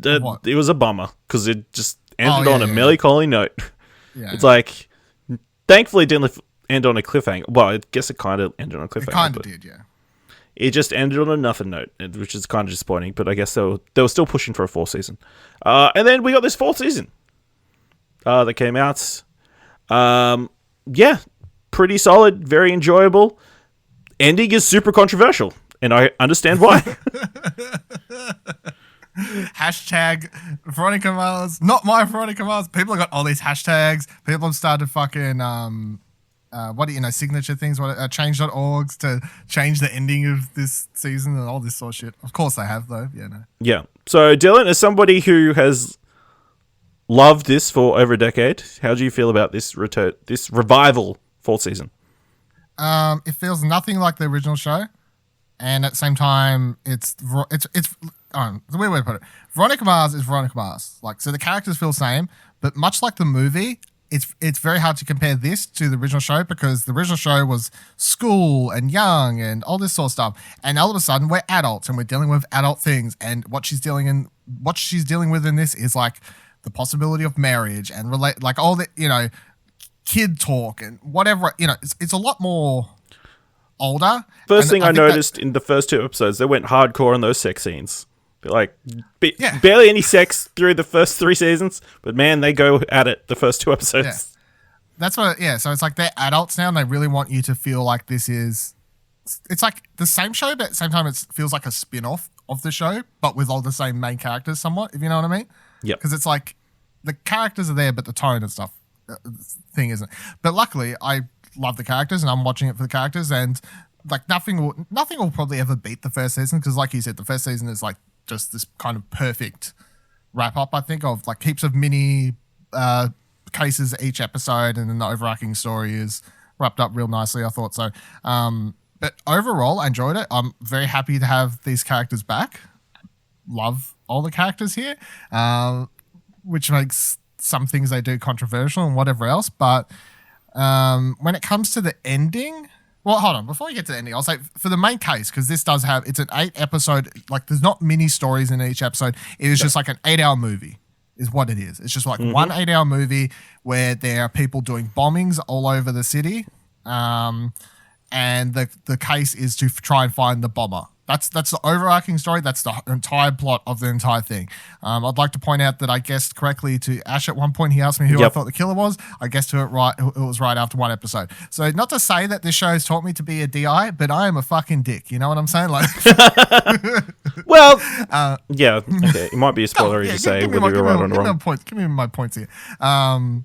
it was a bummer because it just ended on a melancholy note. Yeah. It's like, thankfully, it didn't end on a cliffhanger. Well, I guess it kind of ended on a cliffhanger. It kind of did, yeah. It just ended on a nothing note, which is kind of disappointing. But I guess they were still pushing for a fourth season. And then we got this fourth season that came out. Yeah, pretty solid, very enjoyable. Ending is super controversial, and I understand why. Hashtag Veronica Mars, not my Veronica Mars. People have got all these hashtags. People have started fucking signature things, change.orgs to change the ending of this season and all this sort of shit. Of course they have, though. Yeah, no. Yeah. So Dylan, as somebody who has loved this for over a decade, how do you feel about this revival fourth season? It feels nothing like the original show, and at the same time, it's the weird way to put it. Veronica Mars is Veronica Mars. Like, so the characters feel the same, but much like the movie, it's very hard to compare this to the original show because the original show was school and young and all this sort of stuff, and all of a sudden we're adults and we're dealing with adult things, and what she's dealing with in this is like the possibility of marriage and like all the kid talk and whatever. It's a lot more older. First thing I noticed in the first two episodes, they went hardcore on those sex scenes. Like, barely any sex through the first three seasons, but man, they go at it the first two episodes. Yeah. That's what, so it's like they're adults now and they really want you to feel like it's like the same show, but at the same time it feels like a spin-off of the show, but with all the same main characters somewhat, if you know what I mean? Yeah. Because it's like the characters are there, but the tone and stuff thing isn't. But luckily, I love the characters and I'm watching it for the characters, and like nothing will probably ever beat the first season because, like you said, the first season is like just this kind of perfect wrap up, I think, of like heaps of mini cases each episode, and then the overarching story is wrapped up real nicely. I thought so. But overall, I enjoyed it. I'm very happy to have these characters back. Love all the characters here, which makes some things they do controversial and whatever else. But when it comes to the ending, well, hold on. Before we get to the ending, I'll say for the main case, because this does have, it's an 8 episode, like there's not mini stories in each episode. It is just like an 8-hour movie is what it is. It's just like one 8-hour movie where there are people doing bombings all over the city. And the case is to try and find the bomber. That's the overarching story. That's the entire plot of the entire thing. I'd like to point out that I guessed correctly to Ash at one point. He asked me who I thought the killer was. I guessed it was right after one episode. So not to say that this show has taught me to be a DI, but I am a fucking dick. You know what I'm saying? Like, well, yeah, okay. It might be a spoiler to say whether you're right or wrong. Give me my points here. But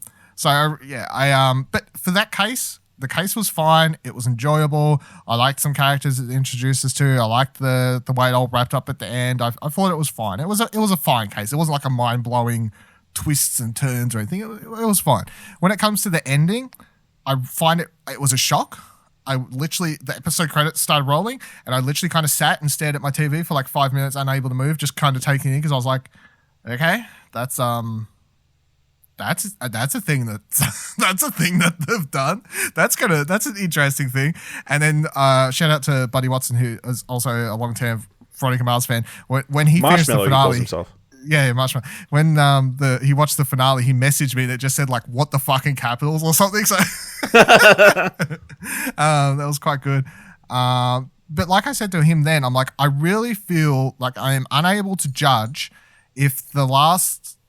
for that case, the case was fine. It was enjoyable. I liked some characters it introduced us to. I liked the way it all wrapped up at the end. I thought it was fine. It was a fine case. It wasn't like a mind-blowing twists and turns or anything. It was fine. When it comes to the ending, I find it was a shock. The episode credits started rolling, and I literally kind of sat and stared at my TV for like 5 minutes, unable to move, just kind of taking it in because I was like, okay, that's That's a thing that's a thing that they've done. That's an interesting thing. And then shout out to Buddy Watson, who is also a long-term Veronica Mars fan. When he finished the Marshmallow, he calls finale, himself. yeah, Marshmallow. When he watched the finale, he messaged me that just said like "what the fucking capitals" or something. So that was quite good. But like I said to him then, I'm like, I really feel like I am unable to judge if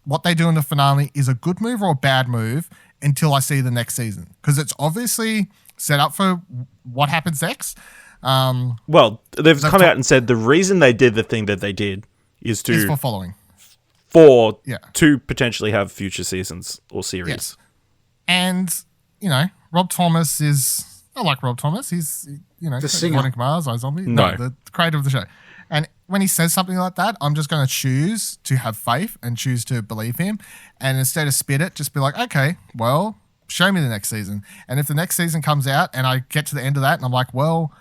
what they do in the finale is a good move or a bad move until I see the next season, because it's obviously set up for what happens next. Well, they've come out and said the reason they did the thing that they did is for following. To potentially have future seasons or series. Yes. And, Rob Thomas I like Rob Thomas. He's, the singer. Veronica Mars, iZombie. No. The creator of the show. And when he says something like that, I'm just going to choose to have faith and choose to believe him. And instead of spit it, just be like, okay, well, show me the next season. And if the next season comes out and I get to the end of that and I'm like, well,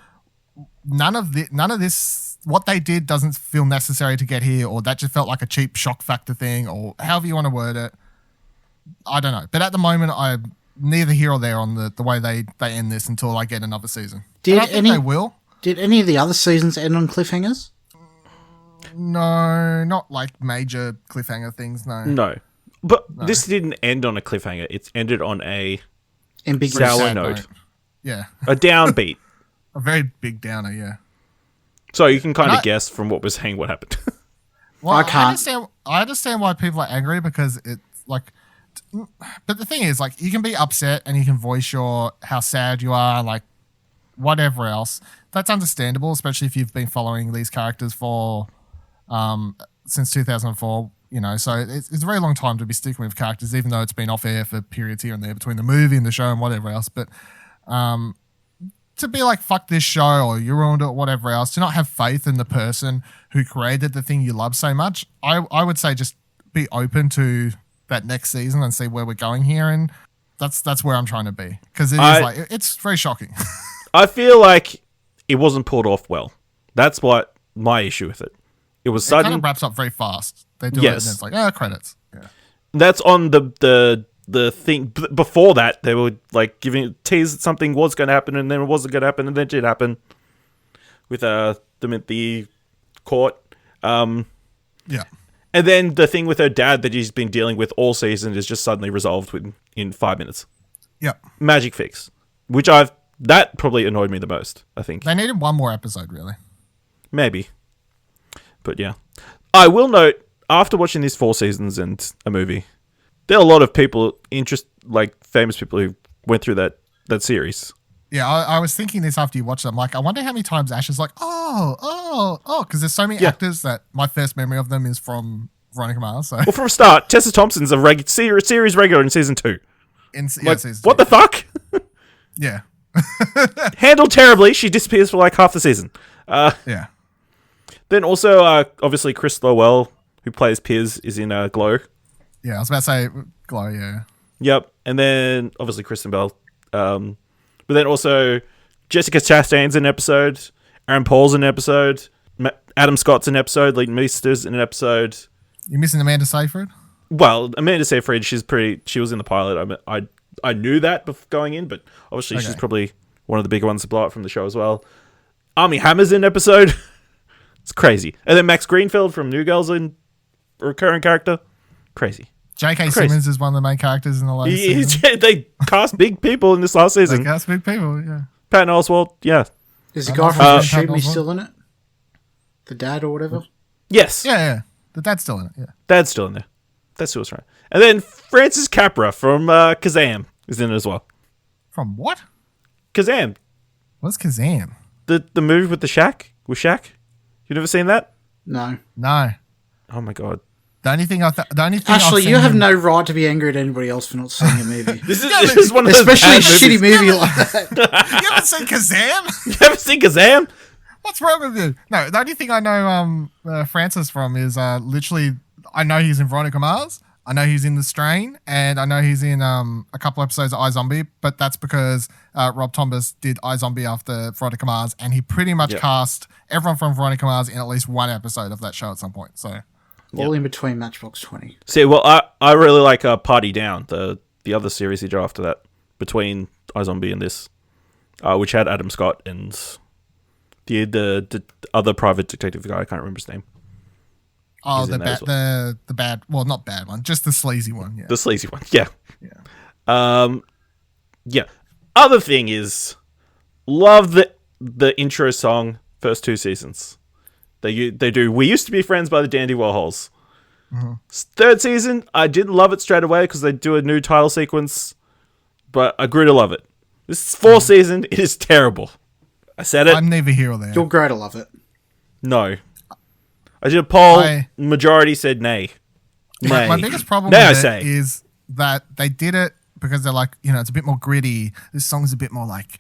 none of this, what they did doesn't feel necessary to get here, or that just felt like a cheap shock factor thing, or however you want to word it. I don't know. But at the moment, I'm neither here or there on the way they end this until I get another season. I think they will. Did any of the other seasons end on cliffhangers? No, not like major cliffhanger things, no. No. But this didn't end on a cliffhanger. It ended on a sour note. Yeah. A downbeat. A very big downer, yeah. So you can kind of guess from what we're saying what happened. Well, I can't. I understand why people are angry, because it's like... But the thing is, like, you can be upset and you can voice how sad you are, like, whatever else. That's understandable, especially if you've been following these characters for... since 2004, so it's a very long time to be sticking with characters, even though it's been off air for periods here and there between the movie and the show and whatever else. But to be like, fuck this show, or you ruined it, or whatever else, to not have faith in the person who created the thing you love so much, I would say just be open to that next season and see where we're going here. And that's where I'm trying to be, because it's very shocking. I feel like it wasn't pulled off well. That's what my issue with it. It was sudden. It kind of wraps up very fast. They do it and it's like, credits. Yeah. That's on the thing. Before that, they were like giving tease something was going to happen, and then it wasn't going to happen, and then it did happen with them at the court. Yeah. And then the thing with her dad that he's been dealing with all season is just suddenly resolved in 5 minutes. Yeah. Magic fix. That probably annoyed me the most, I think. They needed one more episode, really. Maybe. But yeah. I will note, after watching these 4 seasons and a movie, there are a lot of people, famous people who went through that series. Yeah, I was thinking this after you watched it. I'm like, I wonder how many times Ash is like, because there's so many actors that my first memory of them is from Veronica Mars. So. Well, from a start, Tessa Thompson's a series regular in season 2. Season 2. What the fuck? Yeah. Handled terribly. She disappears for like half the season. Yeah. Then also, obviously, Chris Lowell, who plays Piers, is in Glow. Yeah, I was about to say Glow, yeah. Yep. And then, obviously, Kristen Bell. But then also, Jessica Chastain's in an episode. Aaron Paul's in an episode. Adam Scott's in an episode. Leighton Meester's in an episode. You're missing Amanda Seyfried? Well, Amanda Seyfried, she was in the pilot. I knew that before going in, but obviously she's probably one of the bigger ones to blow up from the show as well. Armie Hammer's in an episode. It's crazy. And then Max Greenfield from New Girl's in a recurring character. Crazy. J.K. Simmons is one of the main characters in the latest season. They cast big people in this last season. They cast big people, yeah. Patton Oswalt, yeah. Is the guy from Shoot Me still in it? The dad or whatever? Yes. Yeah. The dad's still in it, yeah. Dad's still in there. That's who was right. And then Francis Capra from Kazam is in it as well. From what? Kazam. What's Kazam? The movie with Shaq? With Shaq? You never seen that? No. Oh my god. The only thing Ashley, you have no right to be angry at anybody else for not seeing a movie. This is one of those especially a shitty movie like that. You haven't seen Kazam? You haven't seen Kazam? What's wrong with you? No, the only thing I know Francis from is literally, I know he's in Veronica Mars, I know he's in The Strain, and I know he's in a couple episodes of iZombie, but that's because Rob Thomas did iZombie after Veronica Mars, and he pretty much cast everyone from Veronica Mars in at least one episode of that show at some point. So All in between Matchbox 20. See, well, I really like Party Down, the other series he did after that, between iZombie and this, which had Adam Scott and the other private detective guy. I can't remember his name. Oh, He's in that as well. the bad, well, not bad one, just the sleazy one. Yeah. The sleazy one, yeah. Yeah. Yeah. Other thing is, love the intro song, first 2 seasons. They do We Used to Be Friends by the Dandy Warhols. Mm-hmm. 3rd season, I didn't love it straight away because they do a new title sequence, but I grew to love it. This 4th season, it is terrible. I said it. I'm neither here or there. You'll grow to love it. No. I did a poll. Majority said nay. Nay. My biggest problem nay, with I say. it is that they did it because they're like, it's a bit more gritty. This song's a bit more like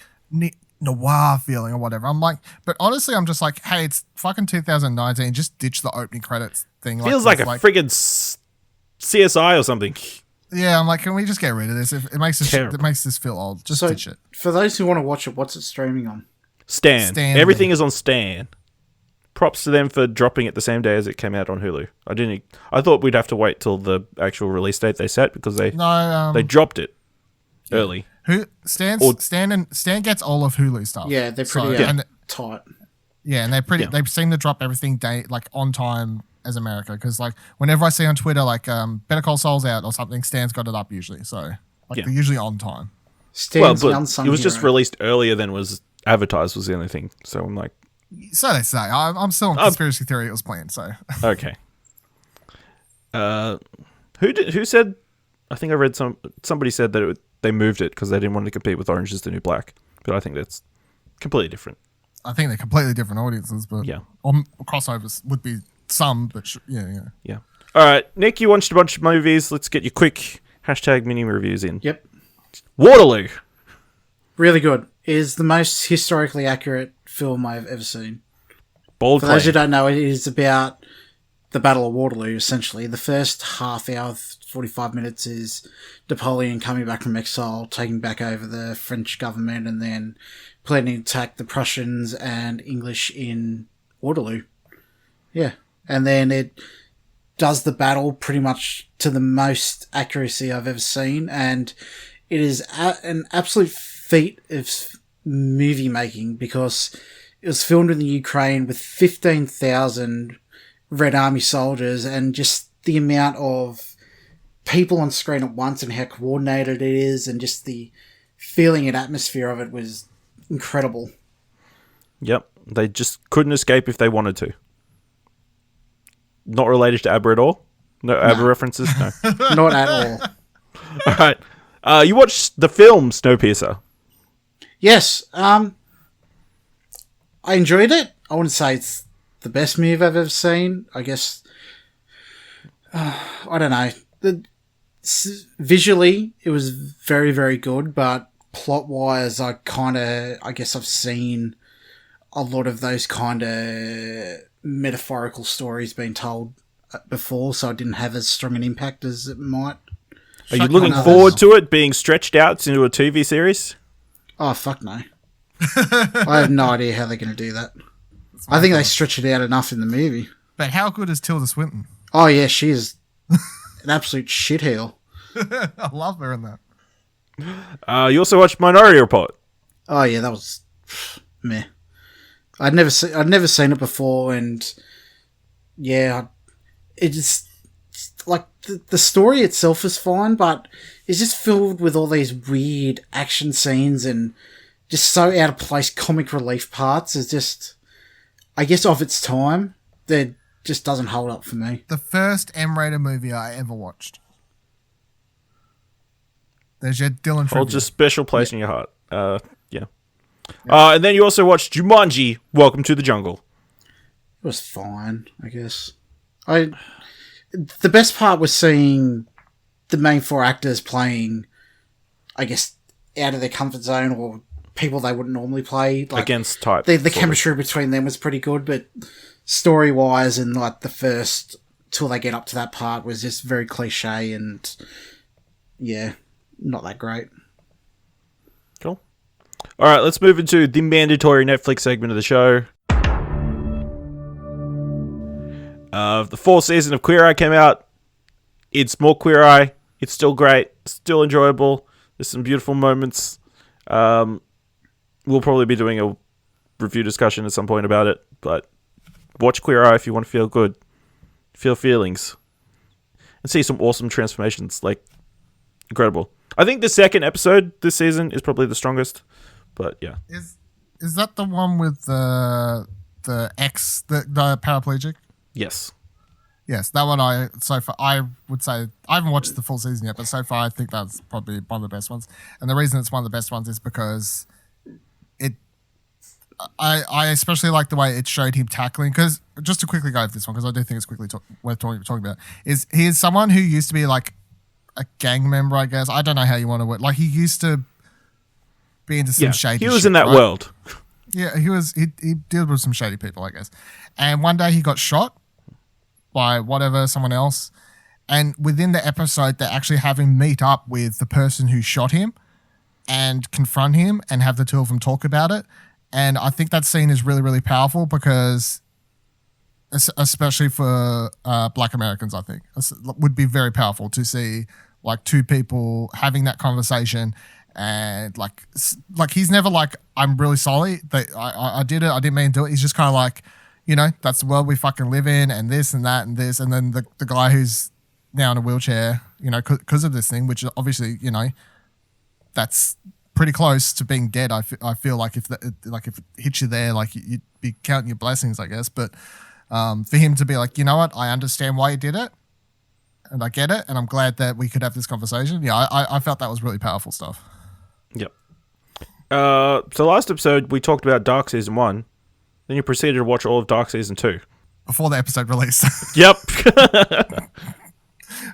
noir feeling or whatever. I'm like, but honestly, I'm just like, hey, it's fucking 2019. Just ditch the opening credits thing. Feels like a friggin' CSI or something. Yeah, I'm like, can we just get rid of this? It makes this feel old. Just ditch it. For those who want to watch it, what's it streaming on? Stan. Everything is on Stan. Props to them for dropping it the same day as it came out on Hulu. I thought we'd have to wait till the actual release date they set because they dropped it early. Stan gets all of Hulu stuff. Yeah, they're pretty tight. Yeah, and they seem to drop everything on time as America, because like whenever I see on Twitter Better Call Saul's out or something, Stan's got it up usually. So they're usually on time. Stan's but unsung it was just hero. released earlier than was advertised was the only thing. So I'm like, so they say. I'm still on conspiracy theory it was planned. So okay. Who said? I think I read somebody said that they moved it because they didn't want to compete with Orange Is the New Black. But I think that's completely different. I think they're completely different audiences, but or crossovers would be some, but yeah. All right, Nick, you watched a bunch of movies. Let's get your quick #mini reviews in. Yep. Waterloo. Really good. It is the most historically accurate film I've ever seen. Bold For claim. those who don't know, it is about the Battle of Waterloo, essentially. The first half hour, 45 minutes, is Napoleon coming back from exile, taking back over the French government, and then planning to attack the Prussians and English in Waterloo. Yeah. And then it does the battle pretty much to the most accuracy I've ever seen, and it is an absolute feat of movie making because it was filmed in the Ukraine with 15,000 Red Army soldiers, and just the amount of people on screen at once and how coordinated it is, and just the feeling and atmosphere of it was incredible. Yep. They just couldn't escape if they wanted to. Not related to ABBA at all? No ABBA references? No. Not at all. All right. You watched the film Snowpiercer. Yes. I enjoyed it. I wouldn't say it's the best movie I've ever seen. I guess... I don't know. Visually, it was very, very good, but plot-wise, I guess I've seen a lot of those kind of metaphorical stories being told before, so it didn't have as strong an impact as it might. Are you looking forward to it being stretched out into a TV series? Oh, fuck no. I have no idea how they're going to do that. I think they stretch it out enough in the movie. But how good is Tilda Swinton? Oh, yeah, she is an absolute shitheel. I love her in that. You also watched Minority Report. Oh, yeah, that was meh. I'd never seen it before, and yeah, it's like the story itself is fine, but it's just filled with all these weird action scenes and just so out of place comic relief parts. It's just, I guess, of its time, that just doesn't hold up for me. The first M-rated movie I ever watched. There's your Dylan trivia. Holds a special place in your heart. Yeah. And then you also watched Jumanji, Welcome to the Jungle. It was fine, I guess. The best part was seeing the main 4 actors playing, I guess, out of their comfort zone, or people they wouldn't normally play. Like, against type. The chemistry between them was pretty good, but story-wise and like the first, till they get up to that part, was just very cliche and, yeah, not that great. Cool. All right, let's move into the mandatory Netflix segment of the show. The fourth season of Queer Eye came out. It's more Queer Eye. It's still great. Still enjoyable. There's some beautiful moments. We'll probably be doing a review discussion at some point about it, but watch Queer Eye if you want to feel good. Feel feelings. And see some awesome transformations. Like, incredible. I think the second episode this season is probably the strongest, but yeah. Is that the one with the paraplegic? Yes. Yes, that one I would say I haven't watched the full season yet, but so far I think that's probably one of the best ones. And the reason it's one of the best ones is because I especially like the way it showed him tackling. Because just to quickly go over this one, because I do think it's quickly worth talking about, is he is someone who used to be like a gang member, I guess. I don't know how you want to word. Like he used to be into some shady. He was shit, in that right? world. Yeah, he dealt with some shady people, I guess. And one day he got shot by someone else. And within the episode, they actually have him meet up with the person who shot him and confront him and have the two of them talk about it. And I think that scene is really, really powerful because, especially for Black Americans, I think, it would be very powerful to see like two people having that conversation. And like he's never like, I'm really sorry that I did it. I didn't mean to do it. He's just kind of like, you know, that's the world we fucking live in, and this and that and this. And then the guy who's now in a wheelchair, you know, because of this thing, which obviously, you know, that's pretty close to being dead. I feel like if it hits you there, like you'd be counting your blessings, I guess. But for him to be like, you know what, I understand why you did it, and I get it, and I'm glad that we could have this conversation. Yeah, I felt that was really powerful stuff. Yep. So last episode we talked about Dark Season 1. Then you proceeded to watch all of Dark Season 2. Before the episode released. Yep.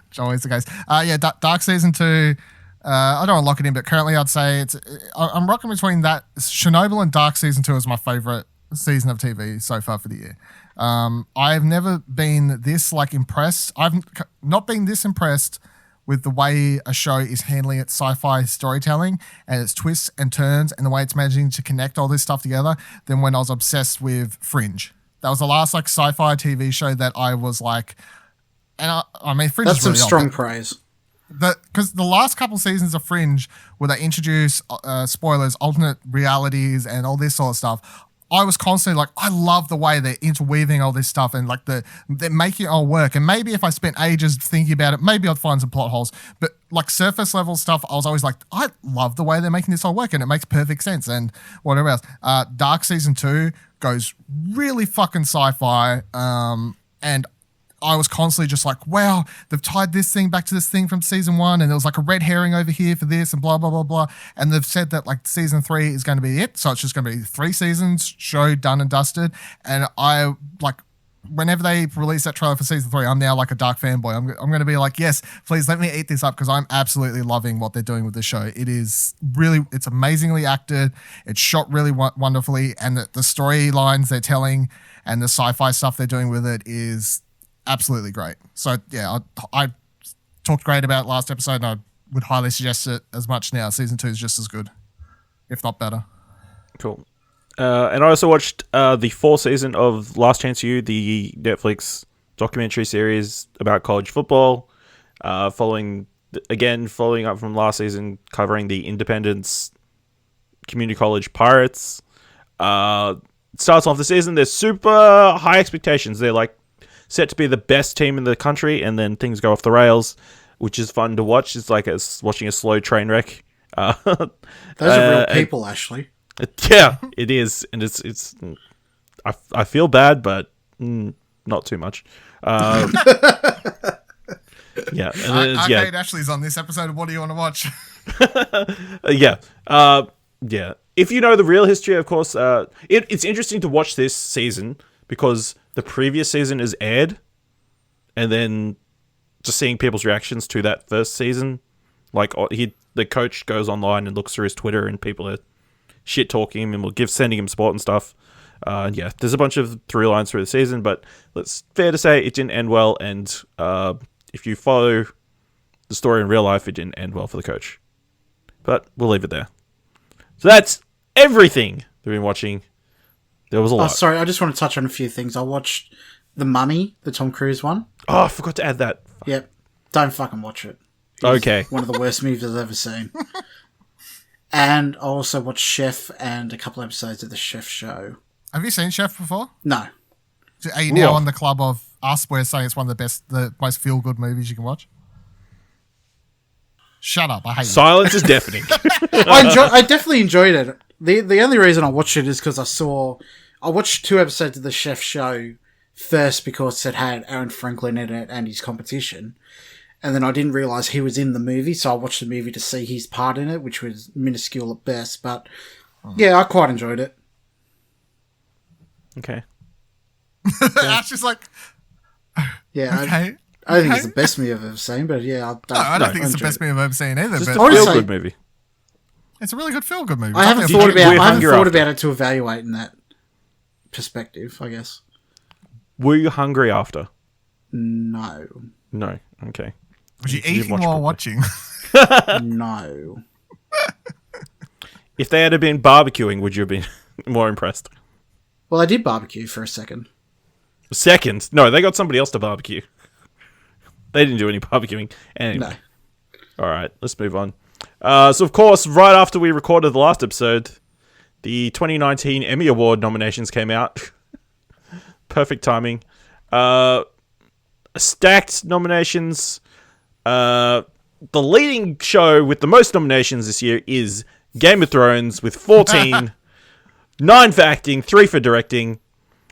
Which always the case. Dark Season 2. I don't want to lock it in, but currently I'd say I'm rocking between that. Chernobyl and Dark Season 2 is my favorite season of TV so far for the year. I've never been this impressed. I've not been this impressed with the way a show is handling its sci-fi storytelling and its twists and turns and the way it's managing to connect all this stuff together than when I was obsessed with Fringe. That was the last sci-fi TV show that I was like, and I mean, Fringe. That's is really some strong praise. Because the last couple seasons of Fringe, where they introduce spoilers, alternate realities, and all this sort of stuff, I was constantly like, I love the way they're interweaving all this stuff and like they're making it all work. And maybe if I spent ages thinking about it, maybe I'd find some plot holes. But like surface level stuff, I was always like, I love the way they're making this all work and it makes perfect sense and whatever else. Dark Season 2 goes really fucking sci-fi. And I was constantly just like, wow, they've tied this thing back to this thing from season 1, and there was like a red herring over here for this, and blah, blah, blah, blah. And they've said that like season 3 is going to be it. So it's just going to be 3 seasons, show done and dusted. And I like, whenever they release that trailer for season 3, I'm now like a dark fanboy. I'm going to be like, yes, please let me eat this up because I'm absolutely loving what they're doing with the show. It is really, it's amazingly acted. It's shot really wonderfully. And the storylines they're telling and the sci-fi stuff they're doing with it is absolutely great. So yeah, I talked great about last episode and I would highly suggest it as much now. Season 2 is just as good, if not better. Cool. And I also watched the 4th season of Last Chance U, the Netflix documentary series about college football, following up from last season, covering the Independence Community College Pirates. Starts off the season, there's super high expectations. They're like set to be the best team in the country, and then things go off the rails, which is fun to watch. It's like watching a slow train wreck. Those are real people, Ashley. Yeah, it is, and it's. I feel bad, but not too much. Yeah, Arcade Ashley's on this episode of What Do You Want to Watch? Yeah. If you know the real history, of course, it's interesting to watch this season because the previous season is aired, and then just seeing people's reactions to that first season, like the coach goes online and looks through his Twitter, and people are shit talking him and will sending him support and stuff. Yeah, there's a bunch of through lines through the season, but it's fair to say it didn't end well. And if you follow the story in real life, it didn't end well for the coach. But we'll leave it there. So that's everything that we've been watching. There was a lot. Sorry, I just want to touch on a few things. I watched The Mummy, the Tom Cruise one. Oh, I forgot to add that. Yep. Don't fucking watch it. It's Okay. one of the worst movies I've ever seen. And I also watched Chef and a couple episodes of the Chef show. Have you seen Chef before? No. Are you now on the club of us where saying it's one of the most feel-good movies you can watch? Shut up, I hate you. Silence is deafening. I definitely enjoyed it. The only reason I watched it is because I watched 2 episodes of the Chef show first because it had Aaron Franklin in it and his competition. And then I didn't realise he was in the movie, so I watched the movie to see his part in it, which was minuscule at best. But yeah, I quite enjoyed it. Okay. That's just like, Yeah, okay. I don't think it's the best movie I've ever seen, but yeah, I don't think it's the best movie I've ever seen either. Just but a honestly- feel-good movie. it's a really good feel-good movie. I haven't It's thought definitely- Were you about hungry after? it to evaluate in that perspective, I guess. Were you hungry after? No. No. Okay. Was you You didn't eating watch while properly. watching? No. If they had been barbecuing, would you have been more impressed? Well, I did barbecue for a second. Second. No, they got somebody else to barbecue. They didn't do any barbecuing. Anyway. No. All right, let's move on. So, of course, right after we recorded the last episode, the 2019 Emmy Award nominations came out. Perfect timing. Stacked nominations. The leading show with the most nominations this year is Game of Thrones with 14. 9 for acting, 3 for directing.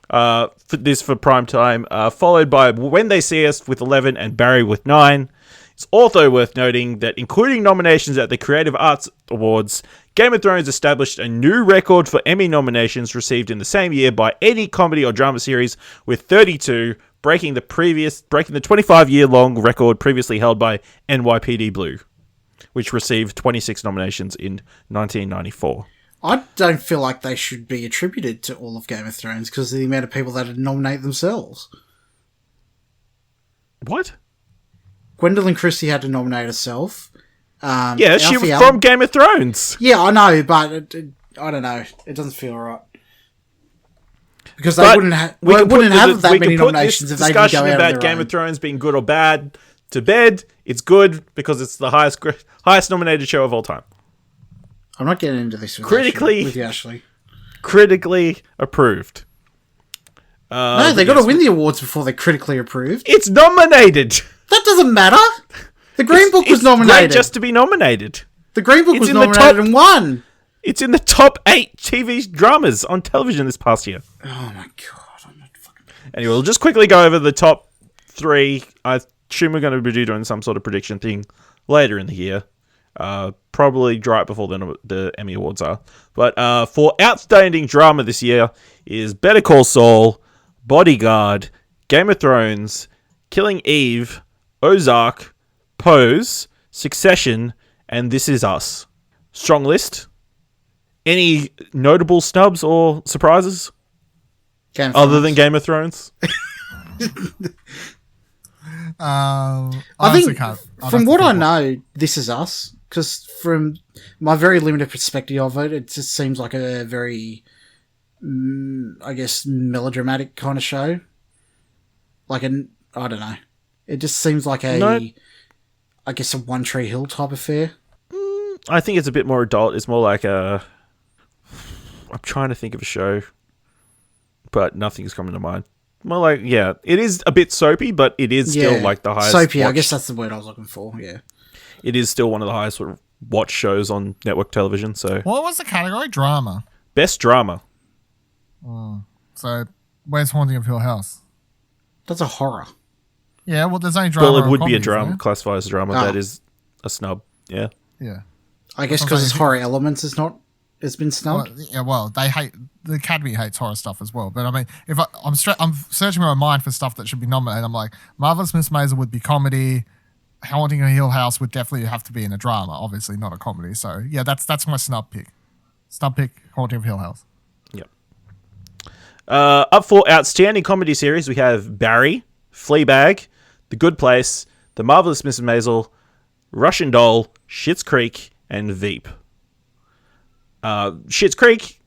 For primetime, followed by When They See Us with 11 and Barry with 9. It's also worth noting that including nominations at the Creative Arts Awards, Game of Thrones established a new record for Emmy nominations received in the same year by any comedy or drama series with 32, breaking the 25-year-long record previously held by NYPD Blue, which received 26 nominations in 1994. I don't feel like they should be attributed to all of Game of Thrones because of the amount of people that nominate themselves. What? Gwendolyn Christie had to nominate herself. Yeah, she was Alfie from Game of Thrones. Yeah, I know, but I don't know. It doesn't feel right. Because they But wouldn't have we can that put many this nominations if they didn't go discussion out about of their Game own. of Thrones being good or bad to bed. It's good because it's the highest nominated show of all time. I'm not getting into this with Critically- Ashley. Critically approved. No, they got to win the awards before they're critically approved. It's nominated. That doesn't matter. The Green Book was It's great nominated. just to be nominated. The Green Book it's was in the nominated top- and won. It's in the top 8 TV dramas on television this past year. Oh my god! I'm not fucking. Anyway, we'll just quickly go over the top 3. I assume we're going to be doing some sort of prediction thing later in the year. Probably right before the Emmy Awards are. But for outstanding drama this year is Better Call Saul, Bodyguard, Game of Thrones, Killing Eve, Ozark, Pose, Succession, and This Is Us. Strong list. Any notable snubs or surprises other than Game of Thrones? I honestly think, I'd from have to what I think know, This Is Us. Because from my very limited perspective of it, it just seems like a very, I guess, melodramatic kind of show. Like I don't know. It just seems like I guess a One Tree Hill type affair. I think it's a bit more adult. It's more like a... I'm trying to think of a show, but nothing's coming to mind. More like, yeah, it is a bit soapy, but it is still like the highest soapy. I watched- guess that's the word I was looking for. Yeah. It is still one of the highest watched shows on network television. So What was the category? Drama. best drama. So where's Haunting of Hill House? That's a horror. Yeah, well, there's only drama. Well, it and would be a comedies, drama, yeah? classified as a drama. Ah. That is a snub. Yeah. Yeah. I guess because it's horror elements, it's been snubbed. Well, yeah, well, the Academy hates horror stuff as well. But I mean, if I'm searching in my mind for stuff that should be nominated, I'm like, Marvelous Miss Maisel would be comedy. Haunting of Hill House would definitely have to be in a drama, obviously not a comedy. So yeah, that's my snub pick. Snub pick, Haunting of Hill House. Yep. Up for outstanding comedy series, we have Barry, Fleabag, The Good Place, The Marvelous Mrs. Maisel, Russian Doll, Schitt's Creek, and Veep. Schitt's Creek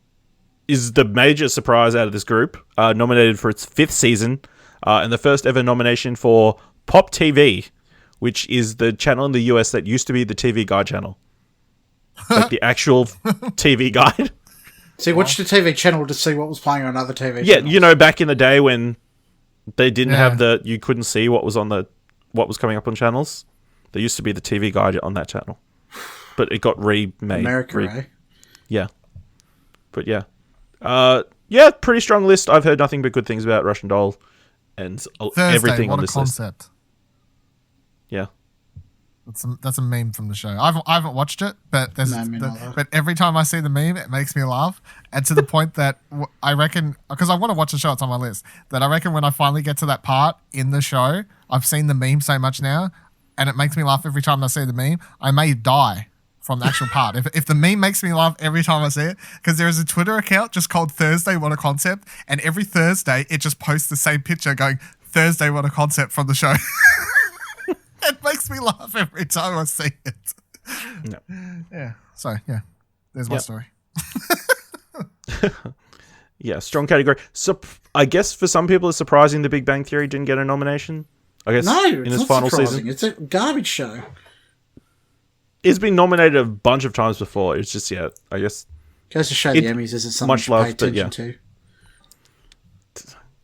is the major surprise out of this group, nominated for its 5th season. and the first ever nomination for Pop TV, which is the channel in the US that used to be the TV Guide channel. Like the actual TV Guide. So you watched the TV channel to see what was playing on other TV Yeah, channels? you know, back in the day when they didn't have you couldn't see what was coming up on channels. There used to be the TV Guide on that channel. But it got remade. America, eh? Yeah. But yeah. Pretty strong list. I've heard nothing but good things about Russian Doll and Thursday, everything what on a this list. concept. Yeah. That's a meme from the show. I haven't watched it, but but every time I see the meme, it makes me laugh, and to the point that I reckon, because I want to watch the show, it's on my list. That I reckon when I finally get to that part in the show, I've seen the meme so much now, and it makes me laugh every time I see the meme. I may die from the actual part if the meme makes me laugh every time I see it, because there is a Twitter account just called Thursday What a Concept, and every Thursday it just posts the same picture going Thursday What a Concept from the show. It makes me laugh every time I see it. No. Yeah. So, yeah. There's my story. Yeah, strong category. So, I guess for some people it's surprising The Big Bang Theory didn't get a nomination. I guess No, in it's its not final surprising. season. It's a garbage show. It's been nominated a bunch of times before. It's just, I guess Goes to show the Emmys isn't something much to pay love, but attention to.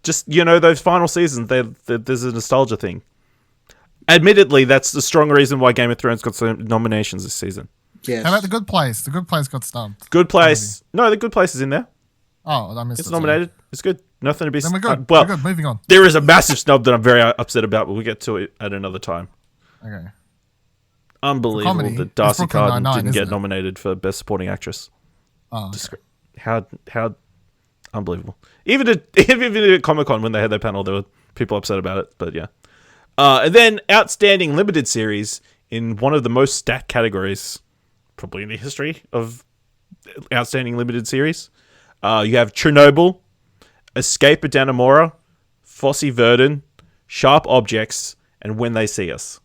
just, those final seasons, there's a nostalgia thing. Admittedly, that's the strong reason why Game of Thrones got some nominations this season. Yes. How about The Good Place? The Good Place got stumped. Good Place. No, The Good Place is in there. Oh, I missed it. It's nominated. It's good. Nothing to be... Then we're good. Well, We're good. Moving on. there is a massive snub that I'm very upset about, but we'll get to it at another time. Okay. Unbelievable comedy, that Darcy it's Brooklyn Carden Nine-Nine, didn't get isn't it? nominated for Best Supporting Actress. Oh, How unbelievable. Even at Comic-Con when they had their panel, there were people upset about it, but yeah. And then Outstanding Limited Series in one of the most stacked categories probably in the history of Outstanding Limited Series. You have Chernobyl, Escape at Dannemora, Fosse Verdon, Sharp Objects, and When They See Us.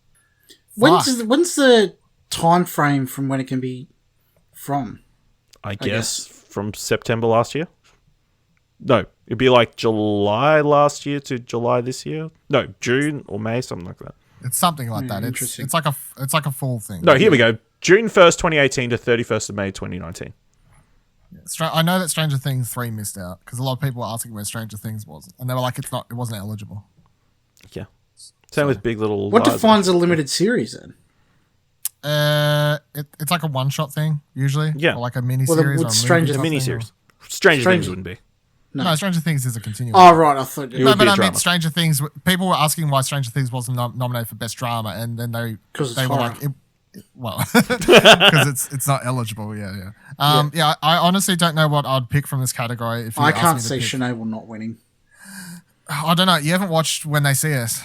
When's the time frame from when it can be from? I guess from September last year. No, it'd be like July last year to July this year. No, June or May, something like that. it's something like that. Interesting. It's like a full thing. No, here we go. June 1st, 2018 to 31st of May, 2019. I know that Stranger Things 3 missed out because a lot of people were asking where Stranger Things was, and they were like, it wasn't eligible. Yeah. Same with Big Little What Lies. defines a limited series then? It's like a one-shot thing usually. Yeah. Or like a mini-series with or a Stranger A movie mini thing or- series. Stranger Things wouldn't be. No, Stranger Things is a continuum. Oh, right. I thought It No, would but be a I meant drama. Stranger Things. People were asking why Stranger Things wasn't nominated for best drama, and then they 'Cause it's were horror. like, because it's not eligible. Yeah. I honestly don't know what I'd pick from this category. If you I asked can't me to see pick. Chernobyl not winning. I don't know. You haven't watched When They See Us,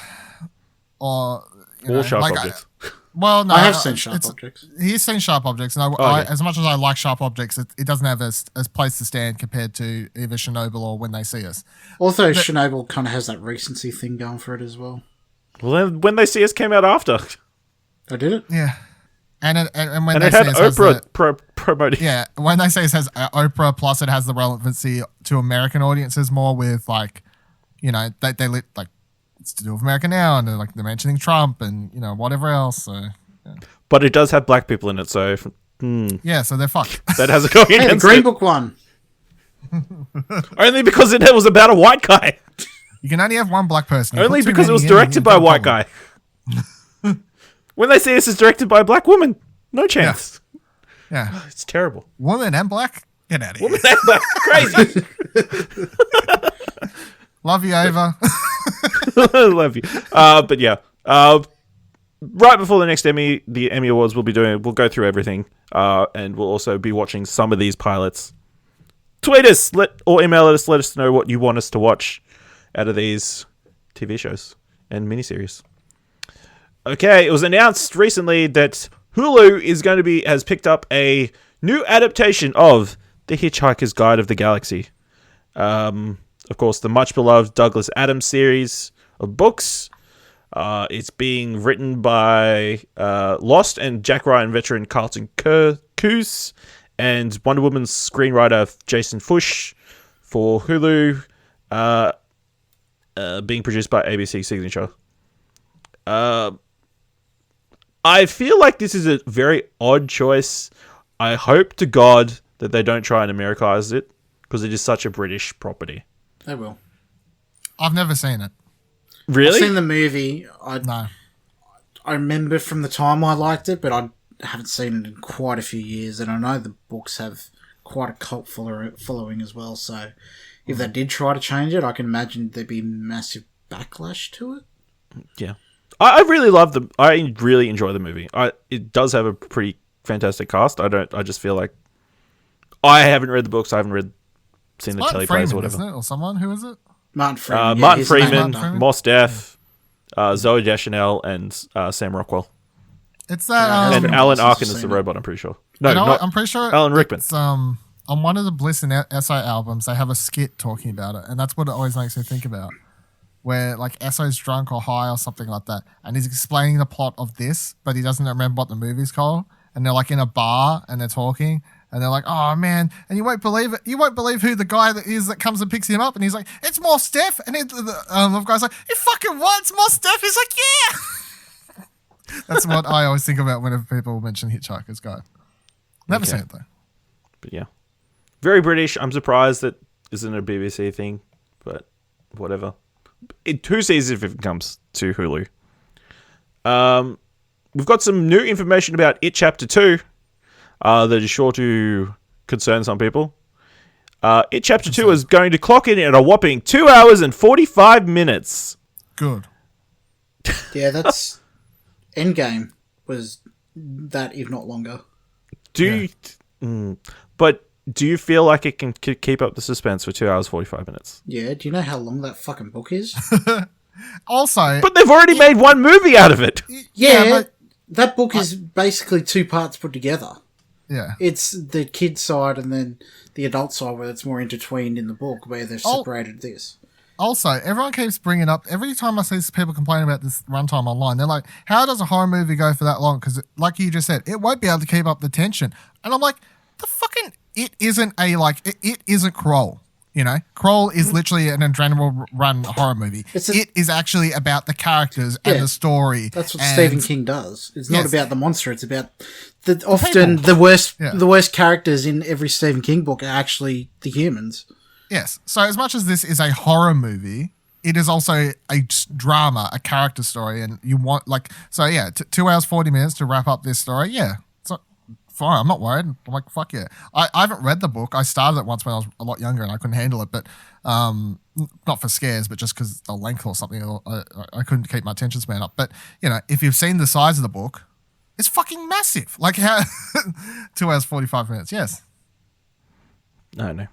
or Or Sharp like, Objects. well, no, I have seen Sharp it's- Objects. He's seen Sharp Objects, and as much as I like Sharp Objects, it doesn't have a place to stand compared to either Chernobyl or When They See Us. Also, Chernobyl kind of has that recency thing going for it as well. Well, then When They See Us came out after. I did it? Yeah, and When And They it had See Us has Oprah promoting. Yeah, When They Say it has Oprah, plus it has the relevancy to American audiences more with like, they lit like it's to do with America now, and they're mentioning Trump and whatever else. So But it does have black people in it, so yeah, so they're fucked. that has it going Hey, the against Green it. Book won. Only because it was about a white guy. You can only have one black person. You Only put too because it many was in, directed you've by got a white problem. guy. When They See Us is directed by a black woman. No chance. Yeah, It's terrible. woman and black. Get out of here. Woman and black. Crazy. Love you, Ava. Love you. But yeah. Right before the next Emmy, the Emmy Awards, we'll go through everything. And we'll also be watching some of these pilots. Tweet us or email us. Let us know what you want us to watch out of these TV shows and miniseries. Okay, it was announced recently that Hulu has picked up a new adaptation of The Hitchhiker's Guide of the Galaxy. Of course, the much beloved Douglas Adams series of books. It's being written by Lost and Jack Ryan veteran Carlton Cuse and Wonder Woman's screenwriter Jason Fuchs for Hulu. being produced by ABC Signature. I feel like this is a very odd choice. I hope to God that they don't try and Americanize it, because it is such a British property. They will. I've never seen it. Really? I've seen the movie. No. I remember from the time I liked it, but I haven't seen it in quite a few years, and I know the books have quite a cult following as well, so if they did try to change it, I can imagine there'd be massive backlash to it. Yeah. I really love I really enjoy the movie. It does have a pretty fantastic cast. I just feel like I haven't read the books. I haven't seen the teleplays or whatever. Isn't it? Or someone? Who is it? Martin Freeman. Martin Freeman, Freeman. Mos Def, Zoe Deschanel, and Sam Rockwell. It's that. And Alan Arkin is seen the it. robot, I'm pretty sure. No, You know what? not I'm pretty sure Alan Rickman. It's, on one of the Bliss and SO albums, they have a skit talking about it, and that's what it always makes me think about. Where like SO's drunk or high or something like that, and he's explaining the plot of this, but he doesn't remember what the movie's called, and they're like in a bar and they're talking, and they're like, "Oh man," and you won't believe it. You won't believe who the guy that is that comes and picks him up, and he's like, "It's Mos Def," and the guy's like, "You fucking what? It's Mos Def." He's like, "Yeah." That's what I always think about whenever people mention Hitchhiker's Guide. Never seen it though. But yeah. Very British. I'm surprised that isn't a BBC thing, but whatever. Who sees if it comes to Hulu? We've got some new information about It Chapter 2 that is sure to concern some people. It Chapter 2 is going to clock in at a whopping 2 hours and 45 minutes. Good. Yeah, that's Endgame was that, if not longer. But do you feel like it can keep up the suspense for 2 hours 45 minutes? Yeah, do you know how long that fucking book is? Also, But they've already made one movie out of it. Yeah, but that book is basically two parts put together. yeah. It's the kid side and then the adult side where it's more intertwined in the book, where they've separated this. Also, everyone keeps bringing up, every time I see people complain about this runtime online, they're like, how does a horror movie go for that long? Because, like you just said, it won't be able to keep up the tension. And I'm like, it isn't it isn't Kroll. You know, Kroll is literally an adrenaline run horror movie. It is actually about the characters and the story. That's what Stephen King does. It's not Yes. about the monster. It's about the worst characters in every Stephen King book are actually the humans. Yes. So as much as this is a horror movie, it is also a drama, a character story, and you want 2 hours 40 minutes to wrap up this story. Yeah, it's fine. I'm not worried. I'm like, fuck yeah. I haven't read the book. I started it once when I was a lot younger and I couldn't handle it, but not for scares, but just because the length or something. I couldn't keep my attention span up. But you know, if you've seen the size of the book, it's fucking massive. Like how 2 hours 45 minutes. Yes. No.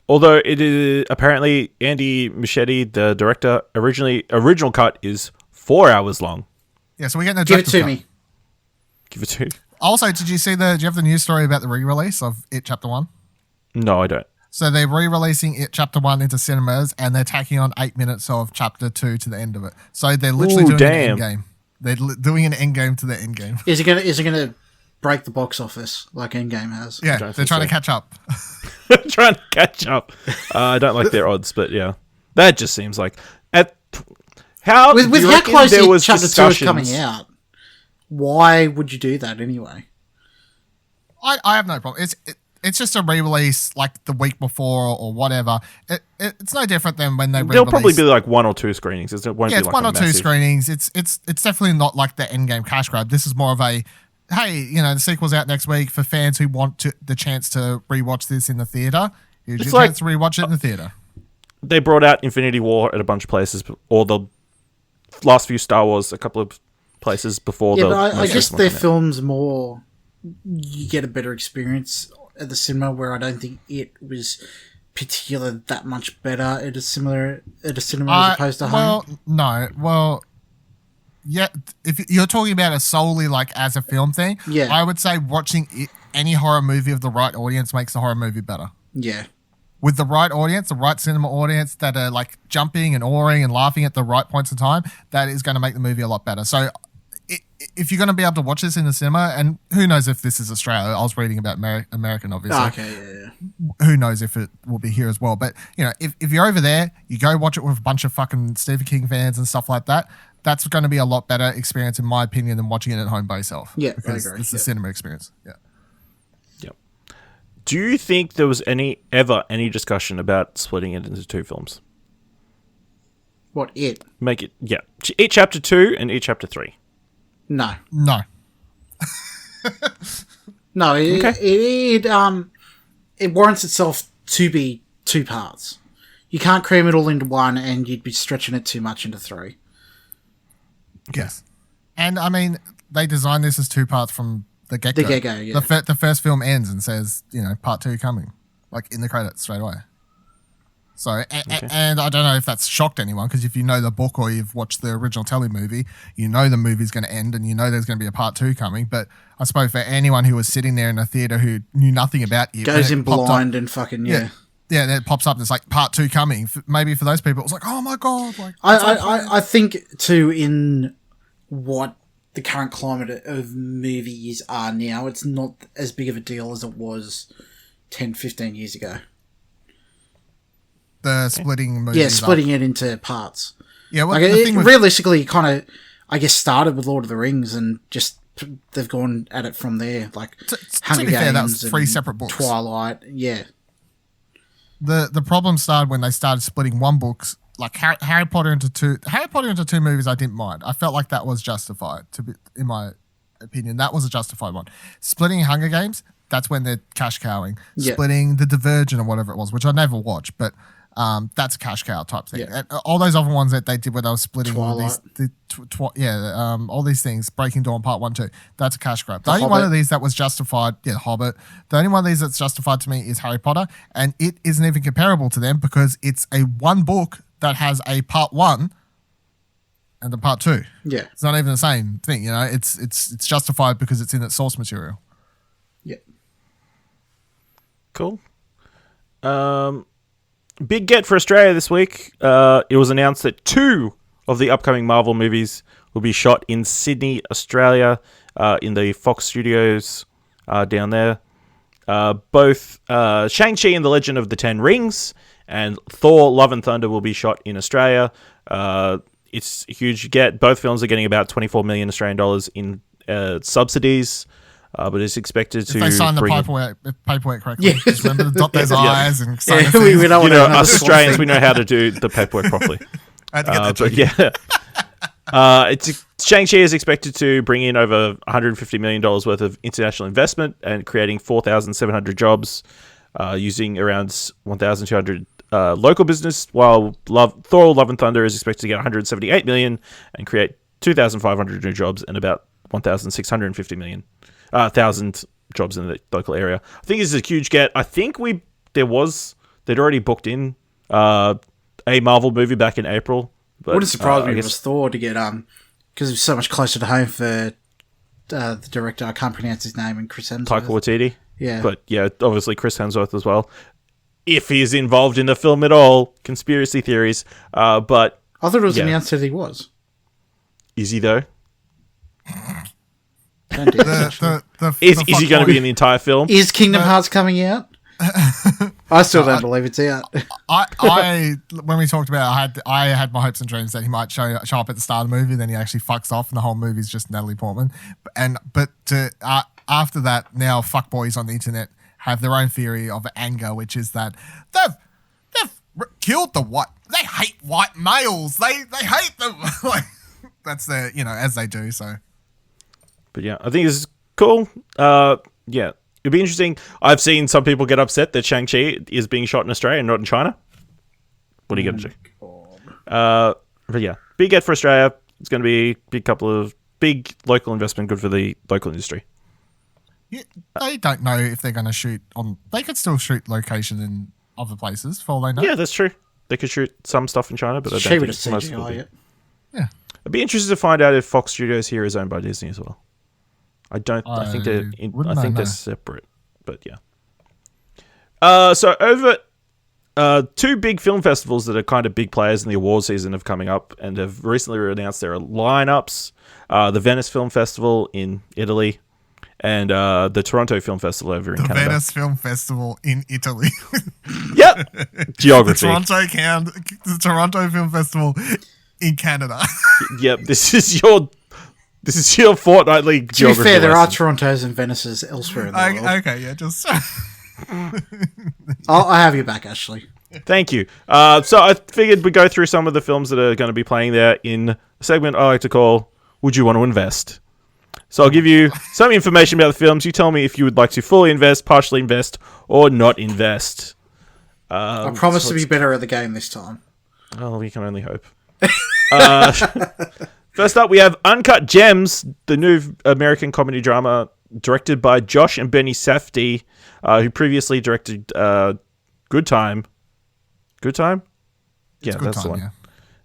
Although it is apparently Andy Muschietti, the director, original cut is 4 hours long. Yeah. So we get no. Give it to cut. me. Give it to you. Also, do you have the news story about the re-release of It Chapter 1? No, I don't. So they're re-releasing It Chapter 1 into cinemas and they're tacking on 8 minutes of Chapter 2 to the end of it. So they're literally doing an endgame. They're doing an endgame to the endgame. Is it gonna break the box office like Endgame has? Yeah, they're trying to catch up. Trying to catch up. I don't like their odds, but yeah. That just seems like... With how close there was Chapter 2 is coming out, why would you do that anyway? I have no problem. It's just a re-release like the week before or whatever. It's no different than when they re-release. There'll probably be like 1 or 2 screenings. It won't be it's like one a or two massive... screenings. It's definitely not like the Endgame cash grab. This is more of a, hey, you know, the sequel's out next week for fans who want the chance to rewatch this in the theater. Here's your chance to rewatch it in the theater. They brought out Infinity War at a bunch of places, or the last few Star Wars, a couple of places before. Yeah, but I guess their films more, you get a better experience at the cinema, where I don't think it was particularly that much better at a cinema as opposed to home. Yeah, if you're talking about it solely like as a film thing, yeah, I would say watching any horror movie of the right audience makes the horror movie better. Yeah. With the right audience, the right cinema audience that are like jumping and awing and laughing at the right points in time, that is going to make the movie a lot better. So if you're going to be able to watch this in the cinema, and who knows if this is Australia, I was reading about American, obviously. Oh, okay, yeah. Who knows if it will be here as well. But, if you're over there, you go watch it with a bunch of fucking Stephen King fans and stuff like that, that's going to be a lot better experience, in my opinion, than watching it at home by yourself. Yeah, because I agree. it's the cinema experience. Yeah. Yep. Do you think there was ever any discussion about splitting it into 2 films? What, it? Make it, yeah. Each chapter 2 and each chapter 3. No. No. No, Okay. it warrants itself to be 2 parts. You can't cram it all into one, and you'd be stretching it too much into 3. Yes. And, I mean, they designed this as 2 parts from the get-go. The get-go, yeah. The first film ends and says, part 2 coming. Like, in the credits straight away. So, and I don't know if that's shocked anyone, because if you know the book or you've watched the original telly movie, you know the movie's going to end and you know there's going to be a part 2 coming. But I suppose for anyone who was sitting there in a theater who knew nothing about it, goes in blind and fucking, yeah. Yeah, then it pops up and it's like part 2 coming. Maybe for those people, it was like, oh my God. Like, I think, too, in what the current climate of movies are now, it's not as big of a deal as it was 10, 15 years ago. The splitting movies. Yeah, splitting it into parts. Yeah, well, realistically, kind of, I guess, started with Lord of the Rings and just they've gone at it from there. Like Hunger to be Games, fair, that was 3 separate books. Twilight, yeah. The problem started when they started splitting one books, like Harry Potter into 2. Harry Potter into 2 movies, I didn't mind. I felt like that was justified. In my opinion, that was a justified one. Splitting Hunger Games, that's when they're cash cowing. Yeah. Splitting The Divergent or whatever it was, which I never watched, but that's a cash cow type thing. Yeah. And all those other ones that they did where they were splitting Twilight. all these things, Breaking Dawn Part 1, 2, that's a cash grab. The only Hobbit. one of these that was justified, Hobbit. The only one of these that's justified to me is Harry Potter, and it isn't even comparable to them because it's a one book that has a Part 1 and a Part 2. Yeah. It's not even the same thing, It's justified because it's in its source material. Yeah. Cool. Big get for Australia this week. It was announced that 2 of the upcoming Marvel movies will be shot in Sydney, Australia, in the Fox Studios down there. Both Shang-Chi and the Legend of the Ten Rings and Thor: Love and Thunder will be shot in Australia. It's a huge get. Both films are getting about 24 million Australian dollars in subsidies. But it's expected to. If they sign the paperwork correctly, just remember to dot those I's and sign Yeah, we don't us Australians, we know how to do the paperwork properly. I had to get that but yeah, Shang-Chi is expected to bring in over $150 million worth of international investment and creating 4,700 jobs, using around 1,200 local business. While Thor: Love and Thunder is expected to get 178 million and create 2,500 new jobs and about 1,650 million. 1,000 jobs in the local area. I think this is a huge get. I think they'd already booked in a Marvel movie back in April. But, wouldn't surprise me if it was Thor to get because it's so much closer to home for the director. I can't pronounce his name, and Chris Hemsworth. Taika Waititi. Yeah, but yeah, obviously Chris Hemsworth as well. If he's involved in the film at all, conspiracy theories. But I thought it was announced that he was. Is he though? Don't do that, is he going to be in the entire film? Is Kingdom Hearts coming out? I still don't believe it's out. I when we talked about it, I had my hopes and dreams that he might show up at the start of the movie, then he actually fucks off, and the whole movie's just Natalie Portman. But after that, now fuckboys on the internet have their own theory of anger, which is that they've killed the white. They hate white males. They hate them. Like that's their as they do. So. But yeah, I think this is cool. Yeah, it'd be interesting. I've seen some people get upset that Shang-Chi is being shot in Australia and not in China. What are you going to do? But yeah, big get for Australia. It's going to be a big couple of big local investment, good for the local industry. Yeah, they don't know if they're going to shoot on. They could still shoot location in other places, for all they know. Yeah, that's true. They could shoot some stuff in China, but I don't think most will be. Yeah, I'd be interested to find out if Fox Studios here is owned by Disney as well. I think they're separate, but yeah. So over two big film festivals that are kind of big players in the award season have coming up and have recently announced their lineups. The Venice Film Festival in Italy and the Toronto Film Festival over in Canada. The Venice Film Festival in Italy. Yep. Geography. The Toronto Film Festival in Canada. Yep. This is your fortnightly geography. To be fair, there are lesson. Torontos and Venices elsewhere in the world. Okay, yeah, just... I'll have you back, Ashley. Thank you. So I figured we'd go through some of the films that are going to be playing there in a segment I like to call Would You Want to Invest? So I'll give you some information about the films. You tell me if you would like to fully invest, partially invest, or not invest. I promise to be better at the game this time. Oh, we can only hope. First up, we have Uncut Gems, the new American comedy drama directed by Josh and Benny Safdie, who previously directed Good Time. Good Time? Yeah, that's the one.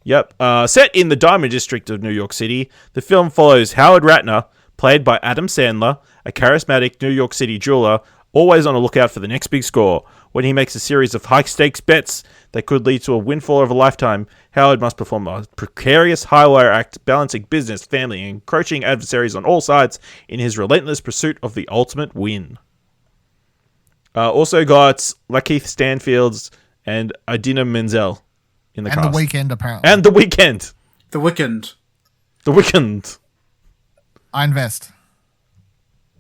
Yeah. Yep. Set in the Diamond District of New York City, the film follows Howard Ratner, played by Adam Sandler, a charismatic New York City jeweler, always on the lookout for the next big score. When he makes a series of high-stakes bets that could lead to a windfall of a lifetime, Howard must perform a precarious high-wire act, balancing business, family, and encroaching adversaries on all sides in his relentless pursuit of the ultimate win. Also got Lakeith Stanfield and Idina Menzel in the cast. And The Weeknd, apparently. And The Weeknd. The Weeknd. The Weeknd. I invest.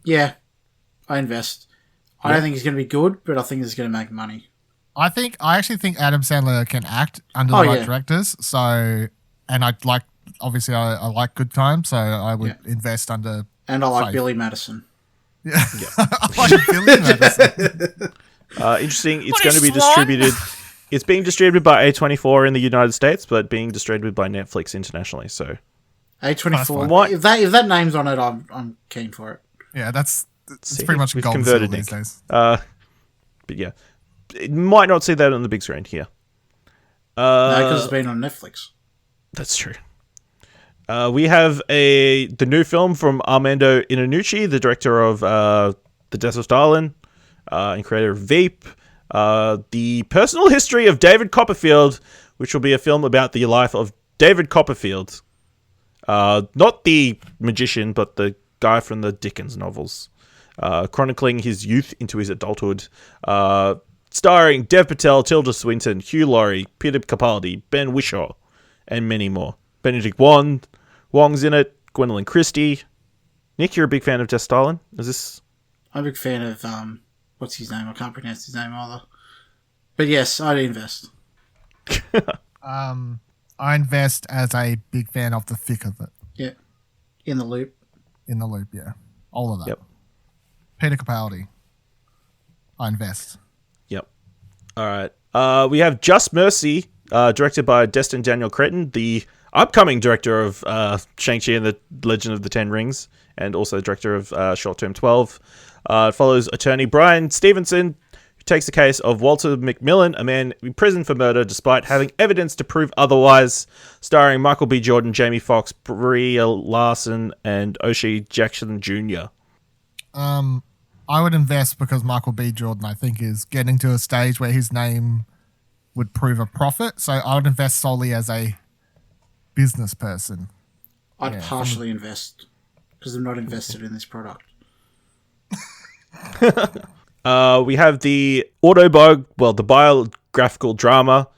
Yeah, I invest. I don't think it's going to be good, but I think it's going to make money. I actually think Adam Sandler can act under the right directors. So, and I like Good Time, so I would invest under. And I like Faith. Billy Madison. Yeah, I like Billy Madison. Interesting. It's going to be distributed. It's being distributed by A24 in the United States, but being distributed by Netflix internationally. So, A24. If that name's on it, I'm keen for it. Yeah, it's pretty much we've gold converted these Nick. days. But yeah, it might not see that on the big screen here. No, because it's been on Netflix. That's true. We have the new film from Armando Iannucci, the director of The Death of Stalin and creator of Veep. The Personal History of David Copperfield, which will be a film about the life of David Copperfield. Not the magician, but the guy from the Dickens novels. Chronicling his youth into his adulthood. Starring Dev Patel, Tilda Swinton, Hugh Laurie, Peter Capaldi, Ben Whishaw, and many more. Benedict Wong's in it. Gwendolyn Christie. Nick, you're a big fan of Death Stalin? Is this... I'm a big fan of, what's his name? I can't pronounce his name either. But yes, I'd invest. I invest as a big fan of the thick of it. Yeah. In the loop. In the loop, yeah. All of that. Yep. Peter Capaldi. I invest. Yep. All right. We have Just Mercy, directed by Destin Daniel Cretton, the upcoming director of Shang-Chi and the Legend of the Ten Rings, and also director of Short Term 12. It follows attorney Brian Stevenson, who takes the case of Walter McMillan, a man imprisoned for murder despite having evidence to prove otherwise, starring Michael B. Jordan, Jamie Foxx, Brie Larson, and O'Shea Jackson Jr. I would invest because Michael B. Jordan, I think, is getting to a stage where his name would prove a profit. So I would invest solely as a business person. I'd partially invest because I'm not invested in this product. We have the the biographical drama,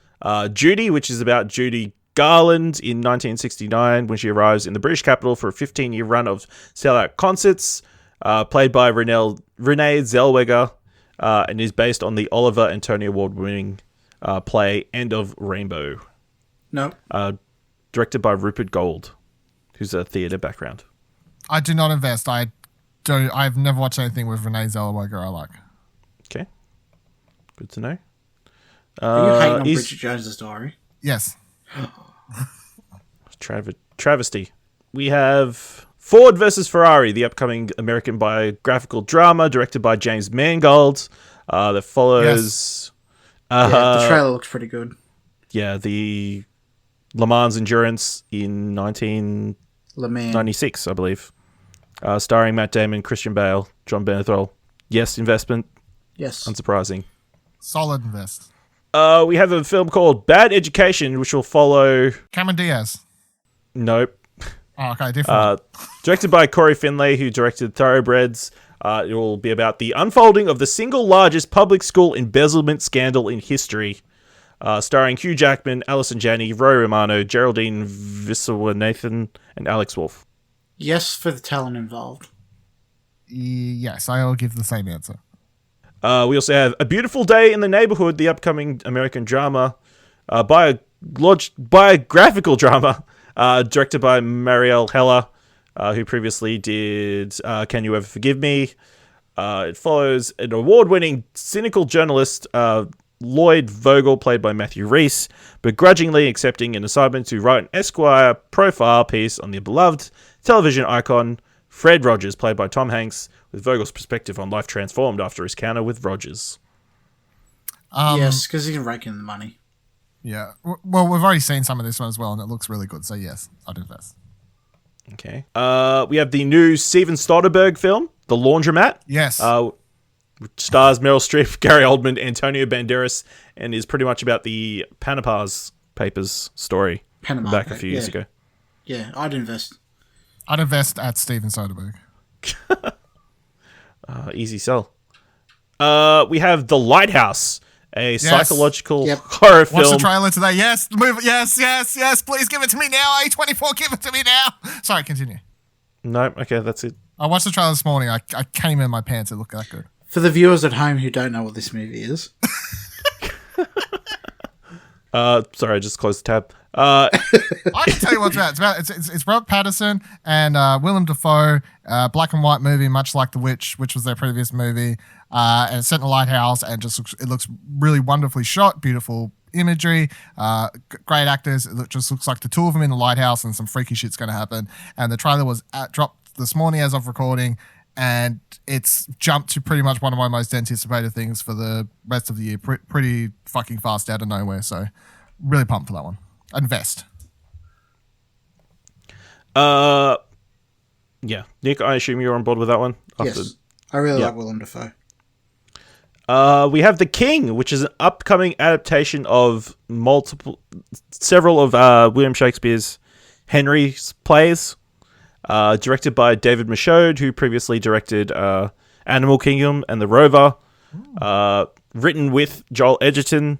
Judy, which is about Judy Garland in 1969 when she arrives in the British capital for a 15-year run of sellout concerts, played by Renee Zellweger, and is based on the Oliver and Tony Award-winning play End of Rainbow. No. Directed by Rupert Gold, who's a theatre background. I do not invest. I've never watched anything with Renee Zellweger I like. Okay. Good to know. Are you hating on Bridget Jones's Diary? Yes. Travesty. We have Ford versus Ferrari, the upcoming American biographical drama directed by James Mangold, that follows... Yes. The trailer looks pretty good. Yeah, the Le Mans Endurance in 1996, I believe. Starring Matt Damon, Christian Bale, John Bernthal. Yes, investment. Yes. Unsurprising. Solid invest. We have a film called Bad Education, which will follow... Cameron Diaz. Nope. Oh, okay, different. Directed by Corey Finlay, who directed Thoroughbreds. It will be about the unfolding of the single largest public school embezzlement scandal in history. Starring Hugh Jackman, Alison Janney, Roy Romano, Geraldine Viswanathan, and Alex Wolff. Yes, for the talent involved. Yes, I'll give the same answer. We also have A Beautiful Day in the Neighborhood, the upcoming American drama, biographical drama, directed by Marielle Heller, who previously did Can You Ever Forgive Me? It follows an award-winning cynical journalist, Lloyd Vogel, played by Matthew Rhys, begrudgingly accepting an assignment to write an Esquire profile piece on the beloved television icon Fred Rogers, played by Tom Hanks, with Vogel's perspective on life transformed after his encounter with Rogers. Yes, because he can rake in the money. Yeah. Well, we've already seen some of this one as well, and it looks really good. So yes, I'd invest. Okay. We have the new Steven Soderbergh film, The Laundromat. Yes. Which stars Meryl Streep, Gary Oldman, Antonio Banderas, and is pretty much about the Panama Papers story back a few years ago. Yeah, I'd invest. I'd invest at Steven Soderbergh. Easy sell. We have The Lighthouse, a psychological Yep. horror film. Watch the trailer today. Yes, move. Yes. Please give it to me now. A24, give it to me now. Sorry, continue. No, okay, that's it. I watched the trailer this morning. I came in my pants. It looked that good. For the viewers at home who don't know what this movie is. Sorry, I just closed the tab. I can tell you what it's about. It's Robert Pattinson and Willem Dafoe, black and white movie, much like The Witch, which was their previous movie. And it's set in a lighthouse, and it looks really wonderfully shot, beautiful imagery, great actors. Just looks like the two of them in the lighthouse, and some freaky shit's going to happen. And the trailer was dropped this morning as of recording, and it's jumped to pretty much one of my most anticipated things for the rest of the year, pretty fucking fast out of nowhere. So really pumped for that one. Invest. Yeah. Nick, I assume you're on board with that one? Yes. I really like Willem Dafoe. We have The King, which is an upcoming adaptation of several of William Shakespeare's Henry's plays, directed by David Michaud, who previously directed Animal Kingdom and The Rover, written with Joel Edgerton,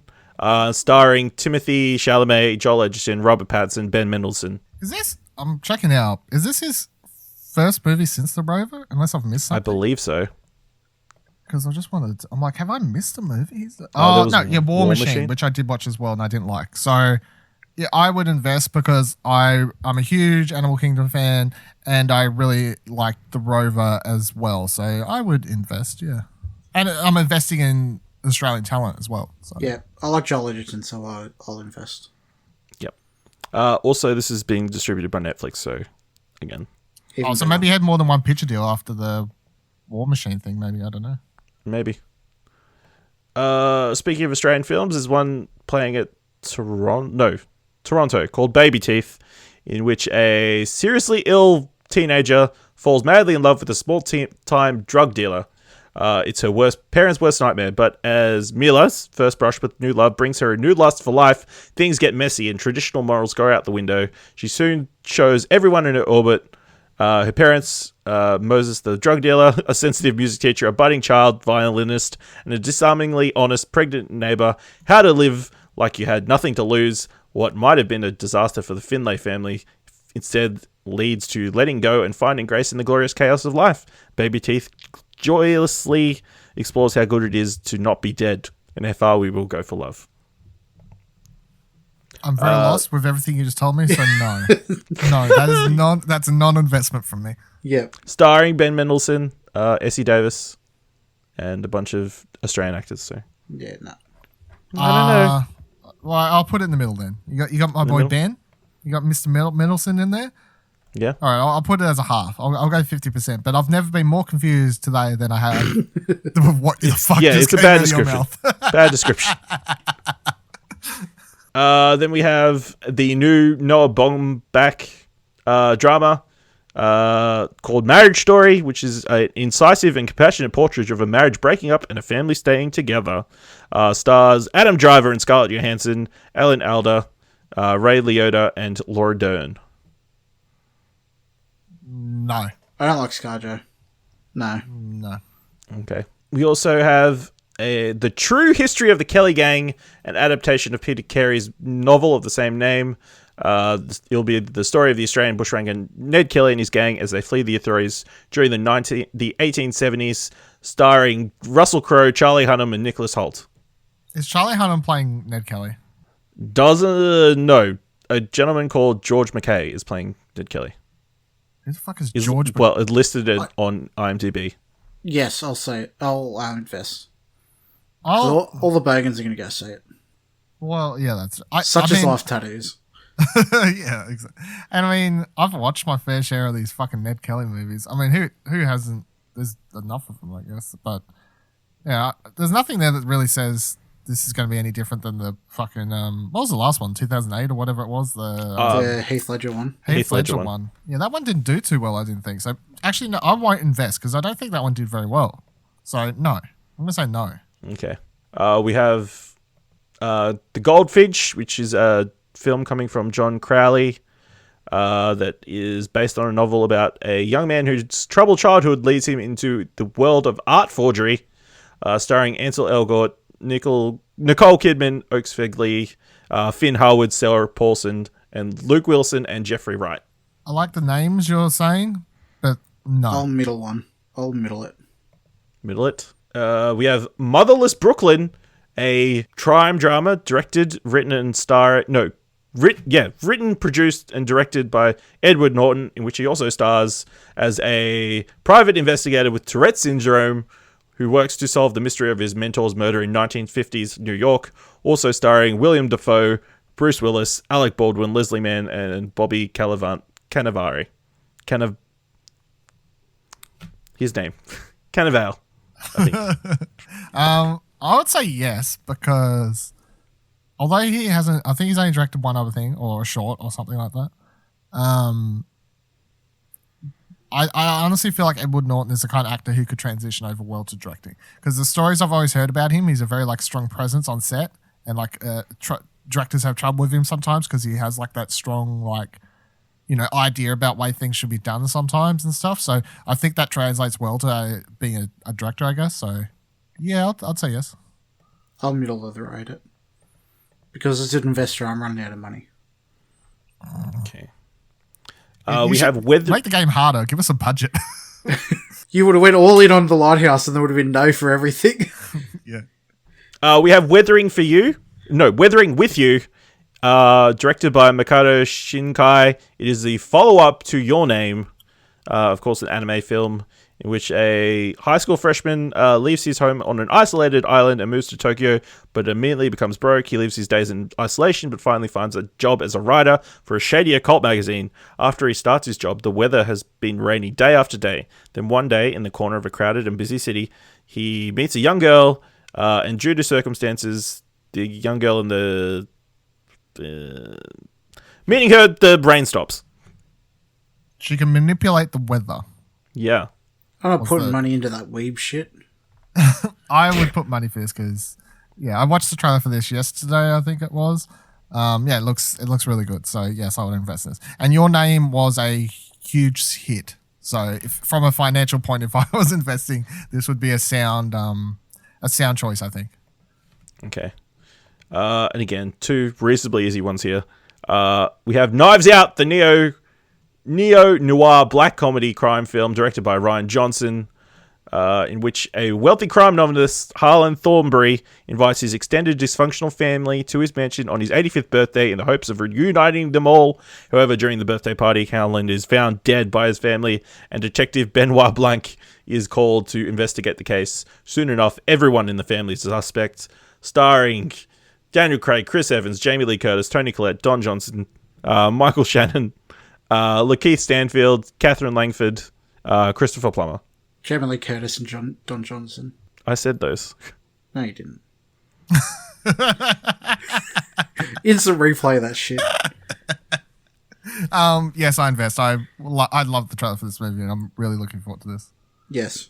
starring Timothy Chalamet, Joel Edgerton, Robert Pattinson, Ben Mendelsohn. I'm checking out, is this his first movie since The Rover? Unless I've missed something. I believe so. Because I just wanted to, I'm like, have I missed a movie? War Machine, which I did watch as well and I didn't like. So, yeah, I would invest because I'm a huge Animal Kingdom fan and I really like The Rover as well. So I would invest, yeah. And I'm investing in Australian talent as well. So. Yeah, I like Joel Edgerton, so I'll invest. Yep. Also, this is being distributed by Netflix, so again. So maybe he had more than one picture deal after the War Machine thing, maybe, I don't know. Maybe. Speaking of Australian films, there's one playing at Toronto, called Baby Teeth, in which a seriously ill teenager falls madly in love with a small-time drug dealer. It's her parents' worst nightmare, but as Mila's first brush with new love brings her a new lust for life, things get messy and traditional morals go out the window. She soon shows everyone in her orbit, her parents, Moses the drug dealer, a sensitive music teacher, a budding child violinist, and a disarmingly honest pregnant neighbor, how to live like you had nothing to lose. What might have been a disaster for the Finlay family instead leads to letting go and finding grace in the glorious chaos of life. Baby Teeth joyously explores how good it is to not be dead and how far we will go for love. I'm very lost with everything you just told me, so no. That's a non-investment from me. Yeah. Starring Ben Mendelsohn, Essie Davis, and a bunch of Australian actors. So yeah, no. I don't know. Well, I'll put it in the middle then. You got my boy Ben. You got Mr. Mendelsohn in there. Yeah. All right, I'll put it as a half. I'll go 50%. But I've never been more confused today than I have with what the fuck. Yeah, just it's a came bad out of your description. mouth. Bad description. Then we have the new Noah Baumbach drama, called Marriage Story, which is an incisive and compassionate portrait of a marriage breaking up and a family staying together. Stars Adam Driver and Scarlett Johansson, Alan Alda, Ray Liotta, and Laura Dern. No. I don't like ScarJo. No. Okay. We also have The True History of the Kelly Gang, an adaptation of Peter Carey's novel of the same name. It'll be the story of the Australian bushranger Ned Kelly and his gang as they flee the authorities during the 1870s, starring Russell Crowe, Charlie Hunnam, and Nicholas Hoult. Is Charlie Hunnam playing Ned Kelly? No. A gentleman called George McKay is playing Ned Kelly. Who the fuck is George? Well, it listed it on IMDb. Yes, I'll say it. I'll invest. Oh, All the bogans are going to go see it. well, yeah, that's Such as life tattoos. Yeah, exactly. And I mean, I've watched my fair share of these fucking Ned Kelly movies. I mean, who hasn't? There's enough of them, I guess. But yeah, there's nothing there that really says this is going to be any different than the fucking what was the last one, 2008 or whatever it was, The Heath Ledger one. Heath Ledger one. Yeah, that one didn't do too well, I didn't think. So actually, no, I won't invest because I don't think that one did very well. So no, I'm gonna say no. Okay. We have The Goldfinch, which is a film coming from John Crowley that is based on a novel about a young man whose troubled childhood leads him into the world of art forgery, starring Ansel Elgort, Nicole Kidman, Oakes Fegley, Finn Harwood, Sarah Paulson, and Luke Wilson and Jeffrey Wright. I like the names you're saying, but no. I'll middle one. I'll middle it. Middle it. We have Motherless Brooklyn, a crime drama written, produced, and directed by Edward Norton, in which he also stars as a private investigator with Tourette's syndrome who works to solve the mystery of his mentor's murder in 1950s New York, also starring William Dafoe, Bruce Willis, Alec Baldwin, Leslie Mann, and Bobby Cannavale. His name. Cannavale, I think. I would say yes, because although he hasn't, I think he's only directed one other thing or a short or something like that. I honestly feel like Edward Norton is the kind of actor who could transition over well to directing, because the stories I've always heard about him, he's a very strong presence on set, and directors have trouble with him sometimes because he has that strong idea about way things should be done sometimes and stuff. So I think that translates well to being a director, I guess. So yeah, I'd say yes. I'll middle the rate it. Because as an investor, I'm running out of money. Okay. We have make the game harder. Give us a budget. You would have went all in on The Lighthouse and there would have been no for everything. Yeah. We have Weathering with You, directed by Makoto Shinkai. It is the follow-up to Your Name, of course, an anime film in which a high school freshman leaves his home on an isolated island and moves to Tokyo, but immediately becomes broke. He lives his days in isolation, but finally finds a job as a writer for a shady occult magazine. After he starts his job, the weather has been rainy day after day. Then one day, in the corner of a crowded and busy city, he meets a young girl, and due to circumstances, the young girl and the meeting her, the brain stops. She can manipulate the weather. Yeah. I'm not putting money into that weeb shit. I would put money for this because, I watched the trailer for this yesterday, I think it was. It looks really good. So, yes, I would invest in this. And Your Name was a huge hit. So, from a financial point, if I was investing, this would be a sound choice, I think. Okay. And again, two reasonably easy ones here. We have Knives Out, the neo-noir black comedy crime film directed by Ryan Johnson, in which a wealthy crime novelist, Harlan Thornberry, invites his extended dysfunctional family to his mansion on his 85th birthday in the hopes of reuniting them all. However, during the birthday party, Harlan is found dead by his family, and Detective Benoit Blanc is called to investigate the case. Soon enough, everyone in the family is a suspect, starring Daniel Craig, Chris Evans, Jamie Lee Curtis, Toni Collette, Don Johnson, Michael Shannon, Lakeith Stanfield, Catherine Langford, Christopher Plummer. Jamie Lee Curtis and Don Johnson. I said those. No, you didn't. Instant replay that shit. Yes, I invest. I love the trailer for this movie, and I'm really looking forward to this. Yes.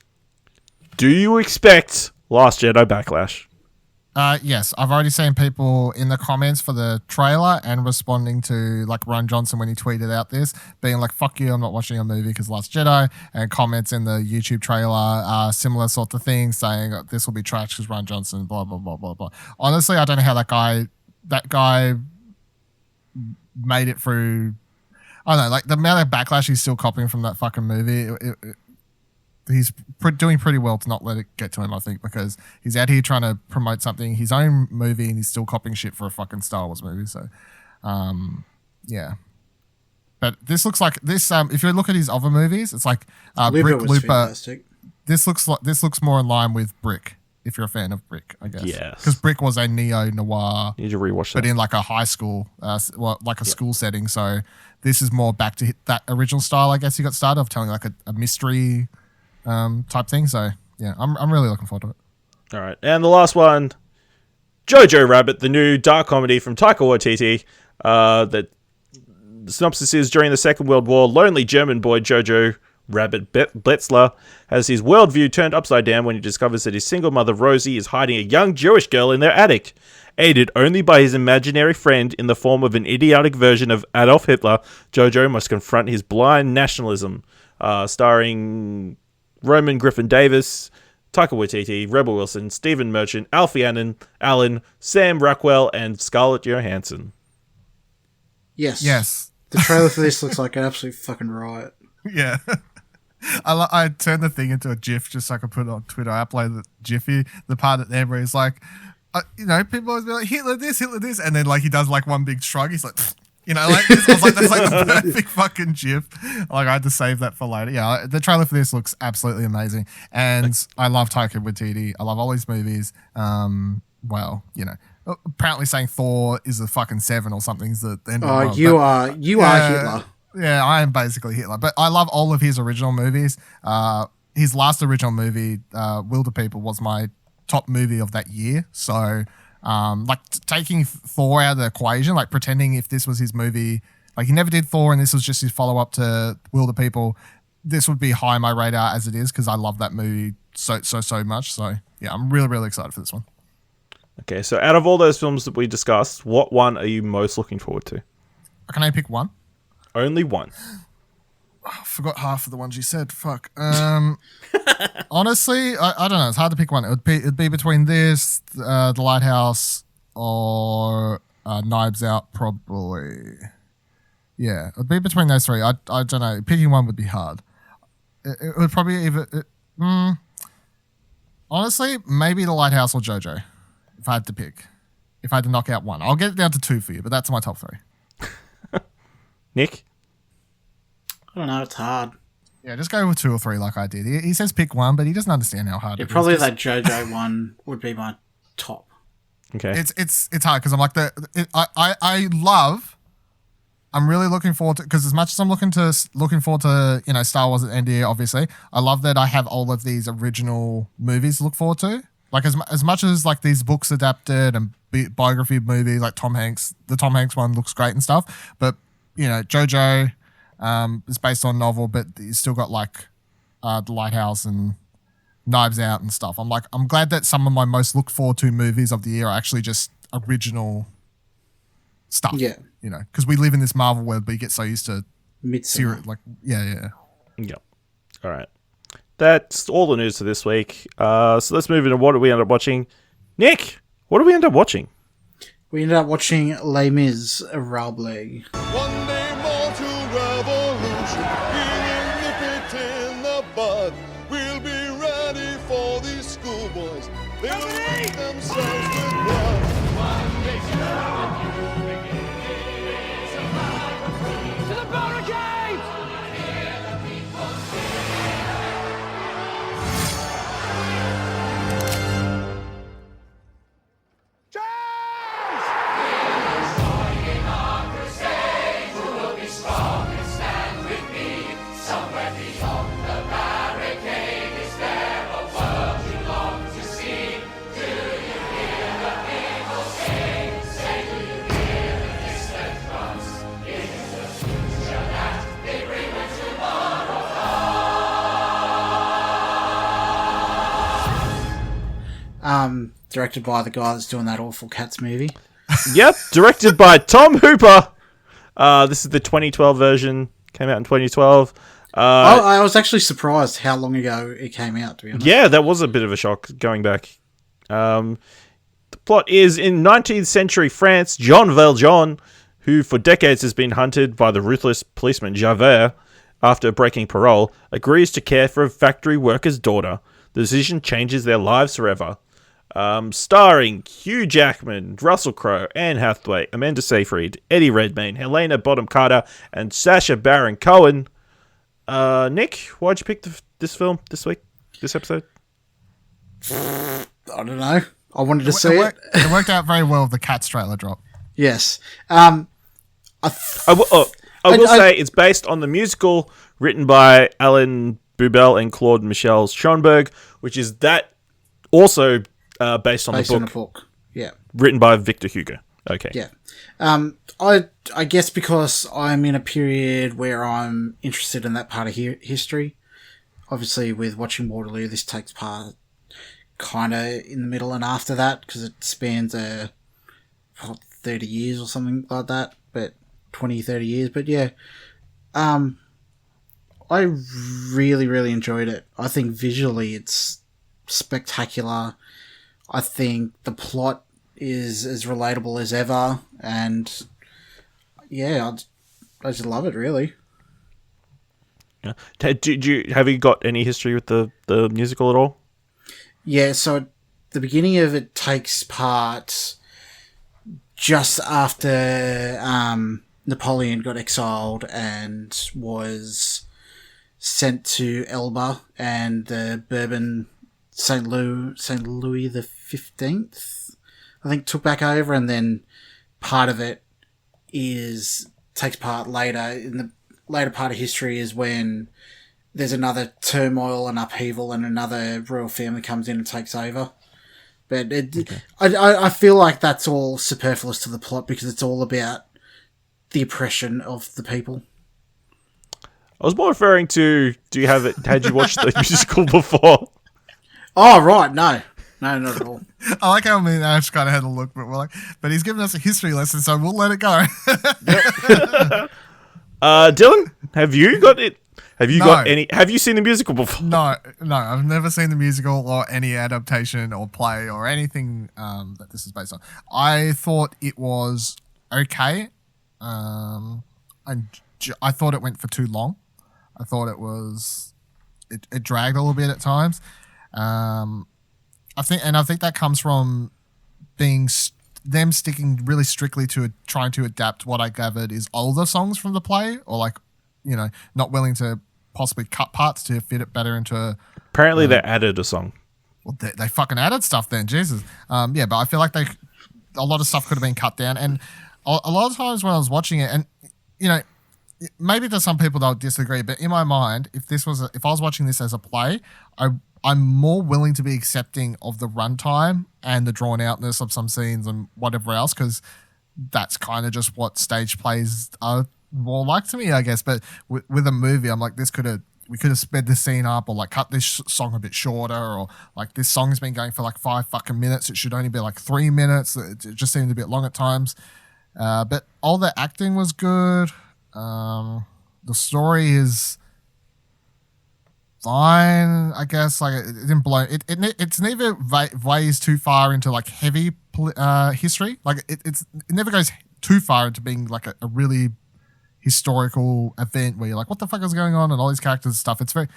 Do you expect Last Jedi backlash? Yes, I've already seen people in the comments for the trailer and responding to like Ron Johnson when he tweeted out this, being like, "Fuck you, I'm not watching a movie because Last Jedi," and comments in the YouTube trailer, similar sort of things, saying this will be trash because Ron Johnson, blah blah blah blah blah. Honestly, I don't know how that guy made it through. I don't know, like the amount of backlash he's still copying from that fucking movie. He's doing pretty well to not let it get to him, I think, because he's out here trying to promote something, his own movie, and he's still copying shit for a fucking Star Wars movie. So, yeah. But this looks like this. If you look at his other movies, it's like Looper Brick was Looper. fantastic. This looks more in line with Brick. If you're a fan of Brick, I guess. Yes. Because Brick was a neo noir. Need to rewatch that. But in like a high school, like a school setting. So this is more back to that original style, I guess. He got started of telling like a mystery type thing. So yeah, I'm really looking forward to it. All right, and the last one, Jojo Rabbit, the new dark comedy from Taika Waititi. The synopsis is: during the Second World War, lonely German boy Jojo Rabbit Betzler has his worldview turned upside down when he discovers that his single mother Rosie is hiding a young Jewish girl in their attic. Aided only by his imaginary friend in the form of an idiotic version of Adolf Hitler, Jojo must confront his blind nationalism. Starring Roman Griffin Davis, Taika Waititi, Rebel Wilson, Stephen Merchant, Alfie Allen, Sam Rockwell, and Scarlett Johansson. Yes. The trailer for this looks like an absolute fucking riot. Yeah. I turned the thing into a GIF just so I could put it on Twitter. I uploaded the Jiffy, the part at there where he's like, people always be like, Hitler this, and then like he does like one big shrug. He's like, like this. I was like, that's like the perfect fucking GIF. Like I had to save that for later. Yeah, the trailer for this looks absolutely amazing, and I love Taika Waititi. I love all his movies. Apparently saying Thor is a fucking 7 or something is the end of the world. You are Hitler. Yeah, I am basically Hitler. But I love all of his original movies. His last original movie, Wilder People, was my top movie of that year. So, taking Thor out of the equation, like pretending if this was his movie, like he never did Thor and this was just his follow-up to Wilder People, this would be high on my radar as it is because I love that movie so much. So, yeah, I'm really, really excited for this one. Okay, so out of all those films that we discussed, what one are you most looking forward to? Can I pick one? Only one. I forgot half of the ones you said. Fuck. Honestly, I don't know. It's hard to pick one. It'd be between this, The Lighthouse, or Knives Out, probably. Yeah, it'd be between those three. I don't know. Picking one would be hard. It would probably either. Honestly, maybe The Lighthouse or JoJo. If I had to pick. If I had to knock out one, I'll get it down to 2 for you. But that's my top 3. Nick? I don't know, it's hard. Yeah, just go with 2 or 3 like I did. He says pick one, but he doesn't understand how hard it is. Probably that JoJo one would be my top. Okay. It's hard because I'm like I'm really looking forward to, because as much as I'm looking forward to Star Wars at the end of the year, obviously, I love that I have all of these original movies to look forward to. Like as much as like these books adapted and biography movies like Tom Hanks, the Tom Hanks one looks great and stuff, but JoJo is based on a novel, but you still got like The Lighthouse and Knives Out and stuff. I'm glad that some of my most looked forward to movies of the year are actually just original stuff. Yeah, because we live in this Marvel world, but you get so used to Midsummer. Yep. All right. That's all the news for this week. So let's move into what did we end up watching. Nick, what did we end up watching? We ended up watching Les Misérables. One day more to revolution. We will nip it in the bud. We'll be ready for these schoolboys. They will make themselves with blood. One nation to the barricades! Directed by the guy that's doing that awful Cats movie. Yep, directed by Tom Hooper. This is the 2012 version. Came out in 2012. I was actually surprised how long ago it came out, to be honest. Yeah, that was a bit of a shock going back. The plot is in 19th century France, Jean Valjean, who for decades has been hunted by the ruthless policeman Javert after breaking parole, agrees to care for a factory worker's daughter. The decision changes their lives forever. Starring Hugh Jackman, Russell Crowe, Anne Hathaway, Amanda Seyfried, Eddie Redmayne, Helena Bonham Carter, and Sacha Baron Cohen. Nick, why'd you pick this film this week, this episode? I don't know. I wanted to see it. It worked out very well with the Cats trailer drop. Yes. I will say it's based on the musical written by Alan Bubel and Claude Michel Schoenberg, which is that also based on the book. Yeah. Written by Victor Hugo. Okay. Yeah. I guess because I'm in a period where I'm interested in that part of history. Obviously, with watching Waterloo, this takes part kind of in the middle and after that, because it spans 30 years or something like that, but 20, 30 years. But yeah, I really, really enjoyed it. I think visually it's spectacular. I think the plot is as relatable as ever, and yeah, I just love it, really. Yeah. Have you got any history with the musical at all? Yeah, so at the beginning of it takes part just after Napoleon got exiled and was sent to Elba, and the Bourbon St. Louis the 15th, I think, took back over, and then part of it takes part later. In the later part of history is when there's another turmoil and upheaval, and another royal family comes in and takes over. But I feel like that's all superfluous to the plot, because it's all about the oppression of the people. I was more referring to, had you watched the musical before? Oh, right, no, not at all. I like how me and Ash kind of had a look, but we're like, but he's given us a history lesson, so we'll let it go. Dylan, have you got it? Have you seen the musical before? No, I've never seen the musical or any adaptation or play or anything that this is based on. I thought it was okay. And I thought it went for too long. I thought it dragged a little bit at times. I think that comes from them sticking really strictly to trying to adapt what I gathered is older songs from the play, or not willing to possibly cut parts to fit it better into. Apparently, they added a song. Well, they fucking added stuff then, Jesus. Yeah, but I feel like a lot of stuff could have been cut down, and a lot of times when I was watching it, and maybe to some people they'll disagree, but in my mind, if I was watching this as a play, I'm more willing to be accepting of the runtime and the drawn outness of some scenes and whatever else, because that's kind of just what stage plays are more like to me, I guess. But with a movie, I'm like, we could have sped this scene up, or cut this song a bit shorter, or this song's been going for 5 fucking minutes. It should only be 3 minutes. It just seemed a bit long at times. But all the acting was good. The story is fine, I guess. It didn't blow. It's never weighs too far into heavy history. It never goes too far into being a really historical event where you're like, what the fuck is going on, and all these characters and stuff. It's very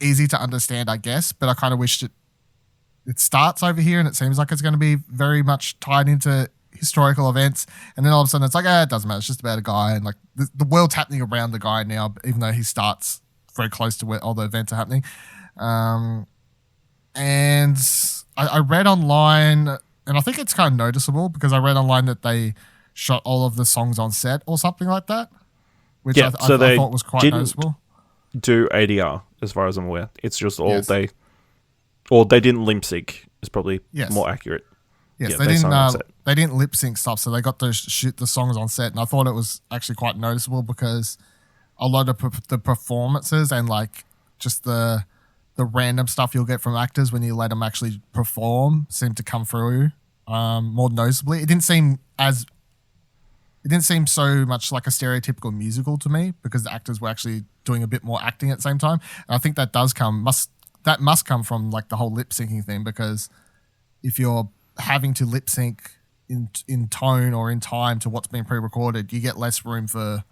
easy to understand, I guess. But I kind of wished it starts over here, and it seems like it's going to be very much tied into historical events, and then all of a sudden it's it doesn't matter. It's just about a guy, and the world's happening around the guy now, even though he starts very close to where all the events are happening. And I read online, and I think it's kind of noticeable, because I read online that they shot all of the songs on set or something like that, which I thought was quite noticeable. Do ADR, as far as I'm aware. It's just all they didn't lip sync is probably more accurate. Yes, yeah, they didn't lip sync stuff, so they got to shoot the songs on set, and I thought it was actually quite noticeable, because a lot of the performances and just the the random stuff you'll get from actors when you let them actually perform seemed to come through more noticeably. It didn't seem so much like a stereotypical musical to me because the actors were actually doing a bit more acting at the same time. And I think that must come from like the whole lip syncing thing, because if you're having to lip sync in tone or in time to what's been pre-recorded, you get less room for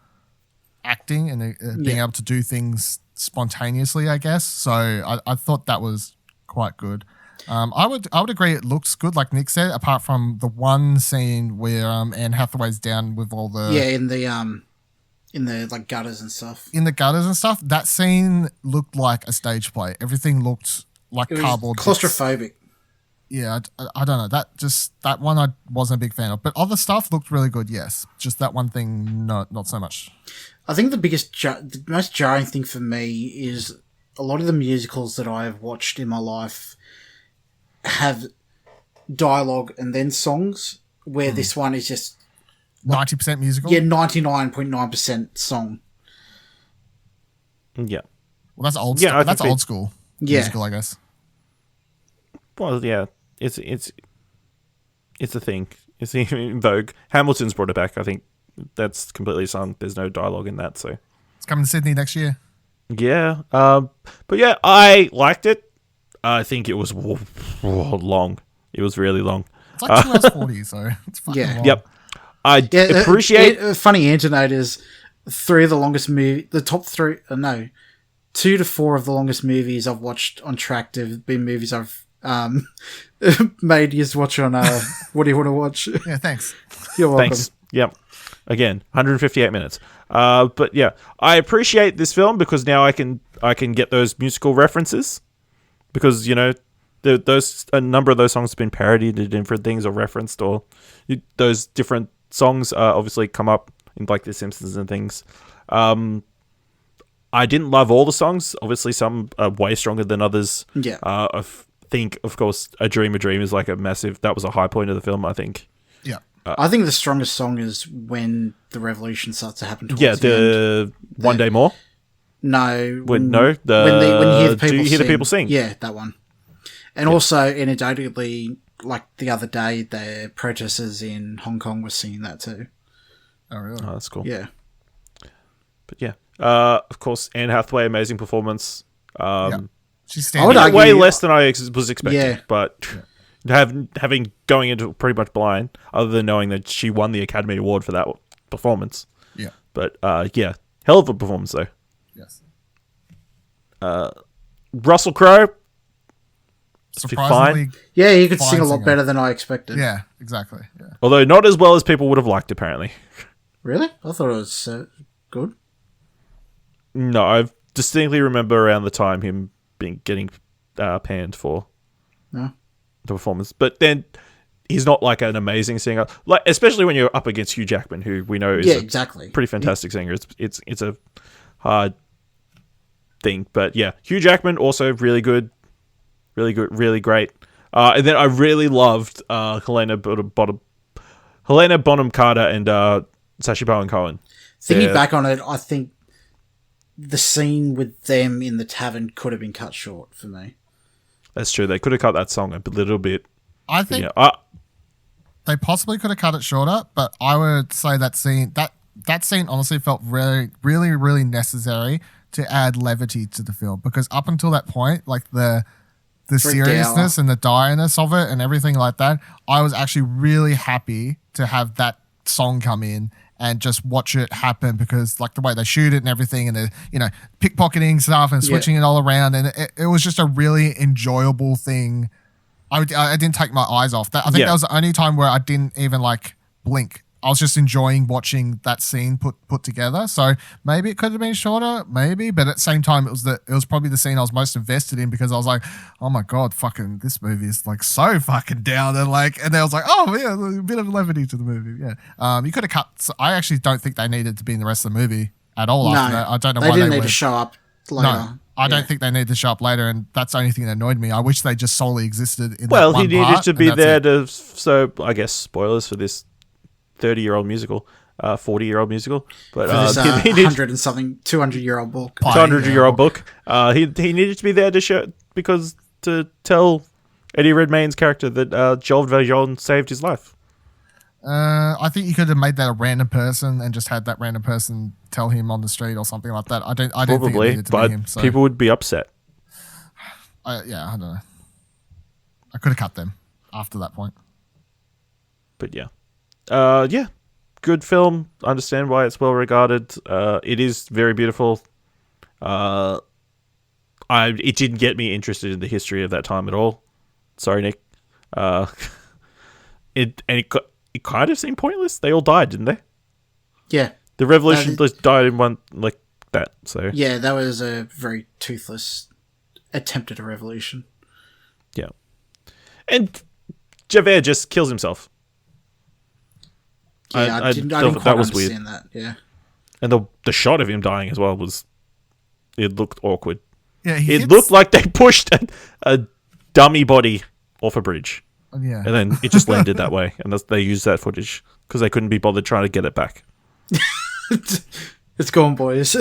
acting and being able to do things spontaneously, I guess. So I thought that was quite good. I would agree it looks good, like Nick said, apart from the one scene where Anne Hathaway's down with all the in the like gutters and stuff. In the gutters and stuff, that scene looked like a stage play. Everything looked like cardboard. Claustrophobic. Yeah, I don't know. That one I wasn't a big fan of, but other stuff looked really good. Yes, just that one thing, not so much. I think the most jarring thing for me is a lot of the musicals that I have watched in my life have dialogue and then songs, where this one is just 90% musical. Yeah, 99.9% song. Yeah. Well, that's old. Yeah, that's old school musical, I guess. Well, yeah, it's a thing. It's in vogue. Hamilton's brought it back. I think that's completely sung. There's no dialogue in that, so it's coming to Sydney next year. Yeah, but yeah, I liked it. I think it was long. It was really long. It's like 2 hours 40, so it's fucking long. Yep. I appreciate. A funny anecdote is 3 of the longest the top 3. No, 2 to 4 of the longest movies I've watched on Trakt have been movies I've made you watch on. What do you want to watch? Yeah, thanks. You're welcome. Thanks. Yep. Again, 158 minutes. But yeah, I appreciate this film because now I can get those musical references, because you know a number of those songs have been parodied in different things or referenced, or those different songs obviously come up in like The Simpsons and things. I didn't love all the songs. Obviously, some are way stronger than others. Yeah. I think, of course, A Dream is like that was a high point of the film, I think. Yeah. I think the strongest song is when the revolution starts to happen towards the end. One Day More? No. When you hear the people sing. Yeah, that one. And also, anecdotally, like the other day, the protesters in Hong Kong were singing that too. Oh, really? Oh, that's cool. Yeah. But yeah. Of course, Anne Hathaway, amazing performance. She's way less than I was expecting. Yeah. But having going into pretty much blind, other than knowing that she won the Academy Award for that performance. Yeah. But yeah, hell of a performance though. Yes. Russell Crowe. Surprisingly, fine. Yeah, he could sing a lot better than I expected. Yeah, exactly. Yeah. Although not as well as people would have liked, apparently. Really? I thought it was good. No, I distinctly remember around the time him getting panned for the performance. But then he's not like an amazing singer, like especially when you're up against Hugh Jackman, who we know is exactly pretty fantastic singer. It's a hard thing, but yeah, Hugh Jackman also really good, really great. And then I really loved Helena Bonham Carter and Sacha Baron Cohen. Thinking back on it, I think the scene with them in the tavern could have been cut short for me. That's true. They could have cut that song a little bit. I think they possibly could have cut it shorter, but I would say that scene honestly felt really, really, really necessary to add levity to the film, because up until that point, like the seriousness and the direness of it and everything like that, I was actually really happy to have that song come in and just watch it happen, because like the way they shoot it and everything, and the pickpocketing stuff and switching it all around, and it was just a really enjoyable thing. I didn't take my eyes off that. I think that was the only time where I didn't even like blink. I was just enjoying watching that scene put together. So maybe it could have been shorter, maybe, but at the same time, it was probably the scene I was most invested in, because I was like, oh my god, fucking this movie is like so fucking down, and then I was like, oh yeah, a bit of levity to the movie. Yeah, you could have cut. So I actually don't think they needed to be in the rest of the movie at all. No, after that. I don't know they why didn't they need to show up later. No. I don't think they need to show up later, and that's the only thing that annoyed me. I wish they just solely existed in he needed to be there so I guess spoilers for this 30-year-old musical. 40-year-old musical. But For this he needed 100 and something, 200-year-old book. 200-year-old book. He needed to be there to tell Eddie Redmayne's character that Joel Valjean saved his life. I think you could have made that a random person and just had that random person tell him on the street or something like that. I don't think it Probably, needed to but be him. So, people would be upset. I don't know. I could have cut them after that point. But yeah, good film. I understand why it's well regarded. It is very beautiful. It didn't get me interested in the history of that time at all. Sorry, Nick. It kind of seemed pointless. They all died, didn't they? Yeah. The revolution just died in one like that. So yeah, that was a very toothless attempt at a revolution. Yeah, and Javert just kills himself. Yeah, I didn't quite that was understand weird. that. Yeah, and the shot of him dying as well it looked awkward. Yeah, it looked like they pushed a dummy body off a bridge. Yeah, and then it just landed that way, and they used that footage because they couldn't be bothered trying to get it back. It's gone, boys.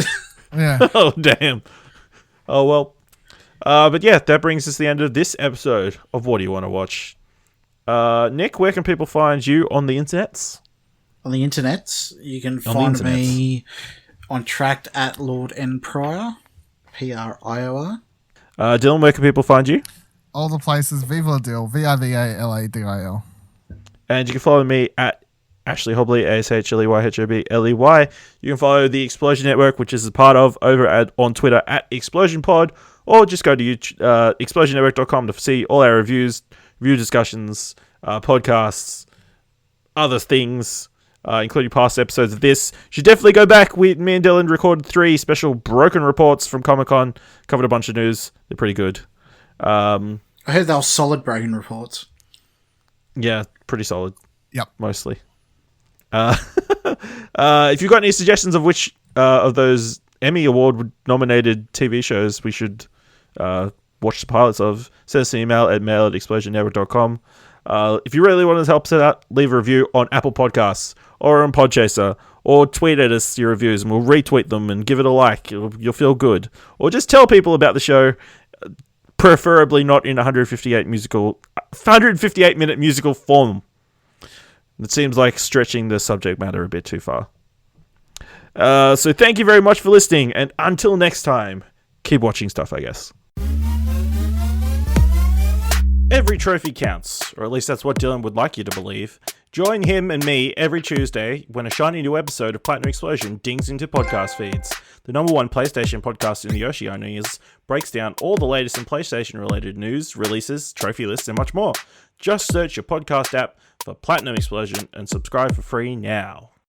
Yeah. Oh damn. Oh well. But yeah, that brings us to the end of this episode of What Do You Want to Watch? Nick, where can people find you on the internets? On the internets, you can find me on Trakt at Lord N Pryor, Prior. Dylan, where can people find you? All the places, Viva La Dil, VIVALADIL. And you can follow me at Ashley Hobley, ASHLEYHOBLEY. You can follow the Explosion Network, which is a part of, on Twitter at ExplosionPod, or just go to explosionnetwork.com to see all our reviews, review discussions, podcasts, other things, including past episodes of this. You should definitely go back. Me and Dylan recorded 3 special broken reports from Comic-Con, covered a bunch of news. They're pretty good. I heard they were solid broken reports. Yeah, pretty solid. Yep. Mostly. If you've got any suggestions of which of those Emmy Award nominated TV shows we should watch the pilots of, send us an email at mail@explosionnetwork.com. If you really want to help us out, leave a review on Apple Podcasts or on Podchaser, or tweet at us your reviews and we'll retweet them and give it a like. You'll feel good. Or just tell people about the show, preferably not in 158-minute musical form. It seems like stretching the subject matter a bit too far. So thank you very much for listening, and until next time, keep watching stuff, I guess. Every trophy counts, or at least that's what Dylan would like you to believe. Join him and me every Tuesday when a shiny new episode of Platinum Explosion dings into podcast feeds. The #1 PlayStation podcast in the Oceanias breaks down all the latest in PlayStation-related news, releases, trophy lists, and much more. Just search your podcast app for Platinum Explosion and subscribe for free now.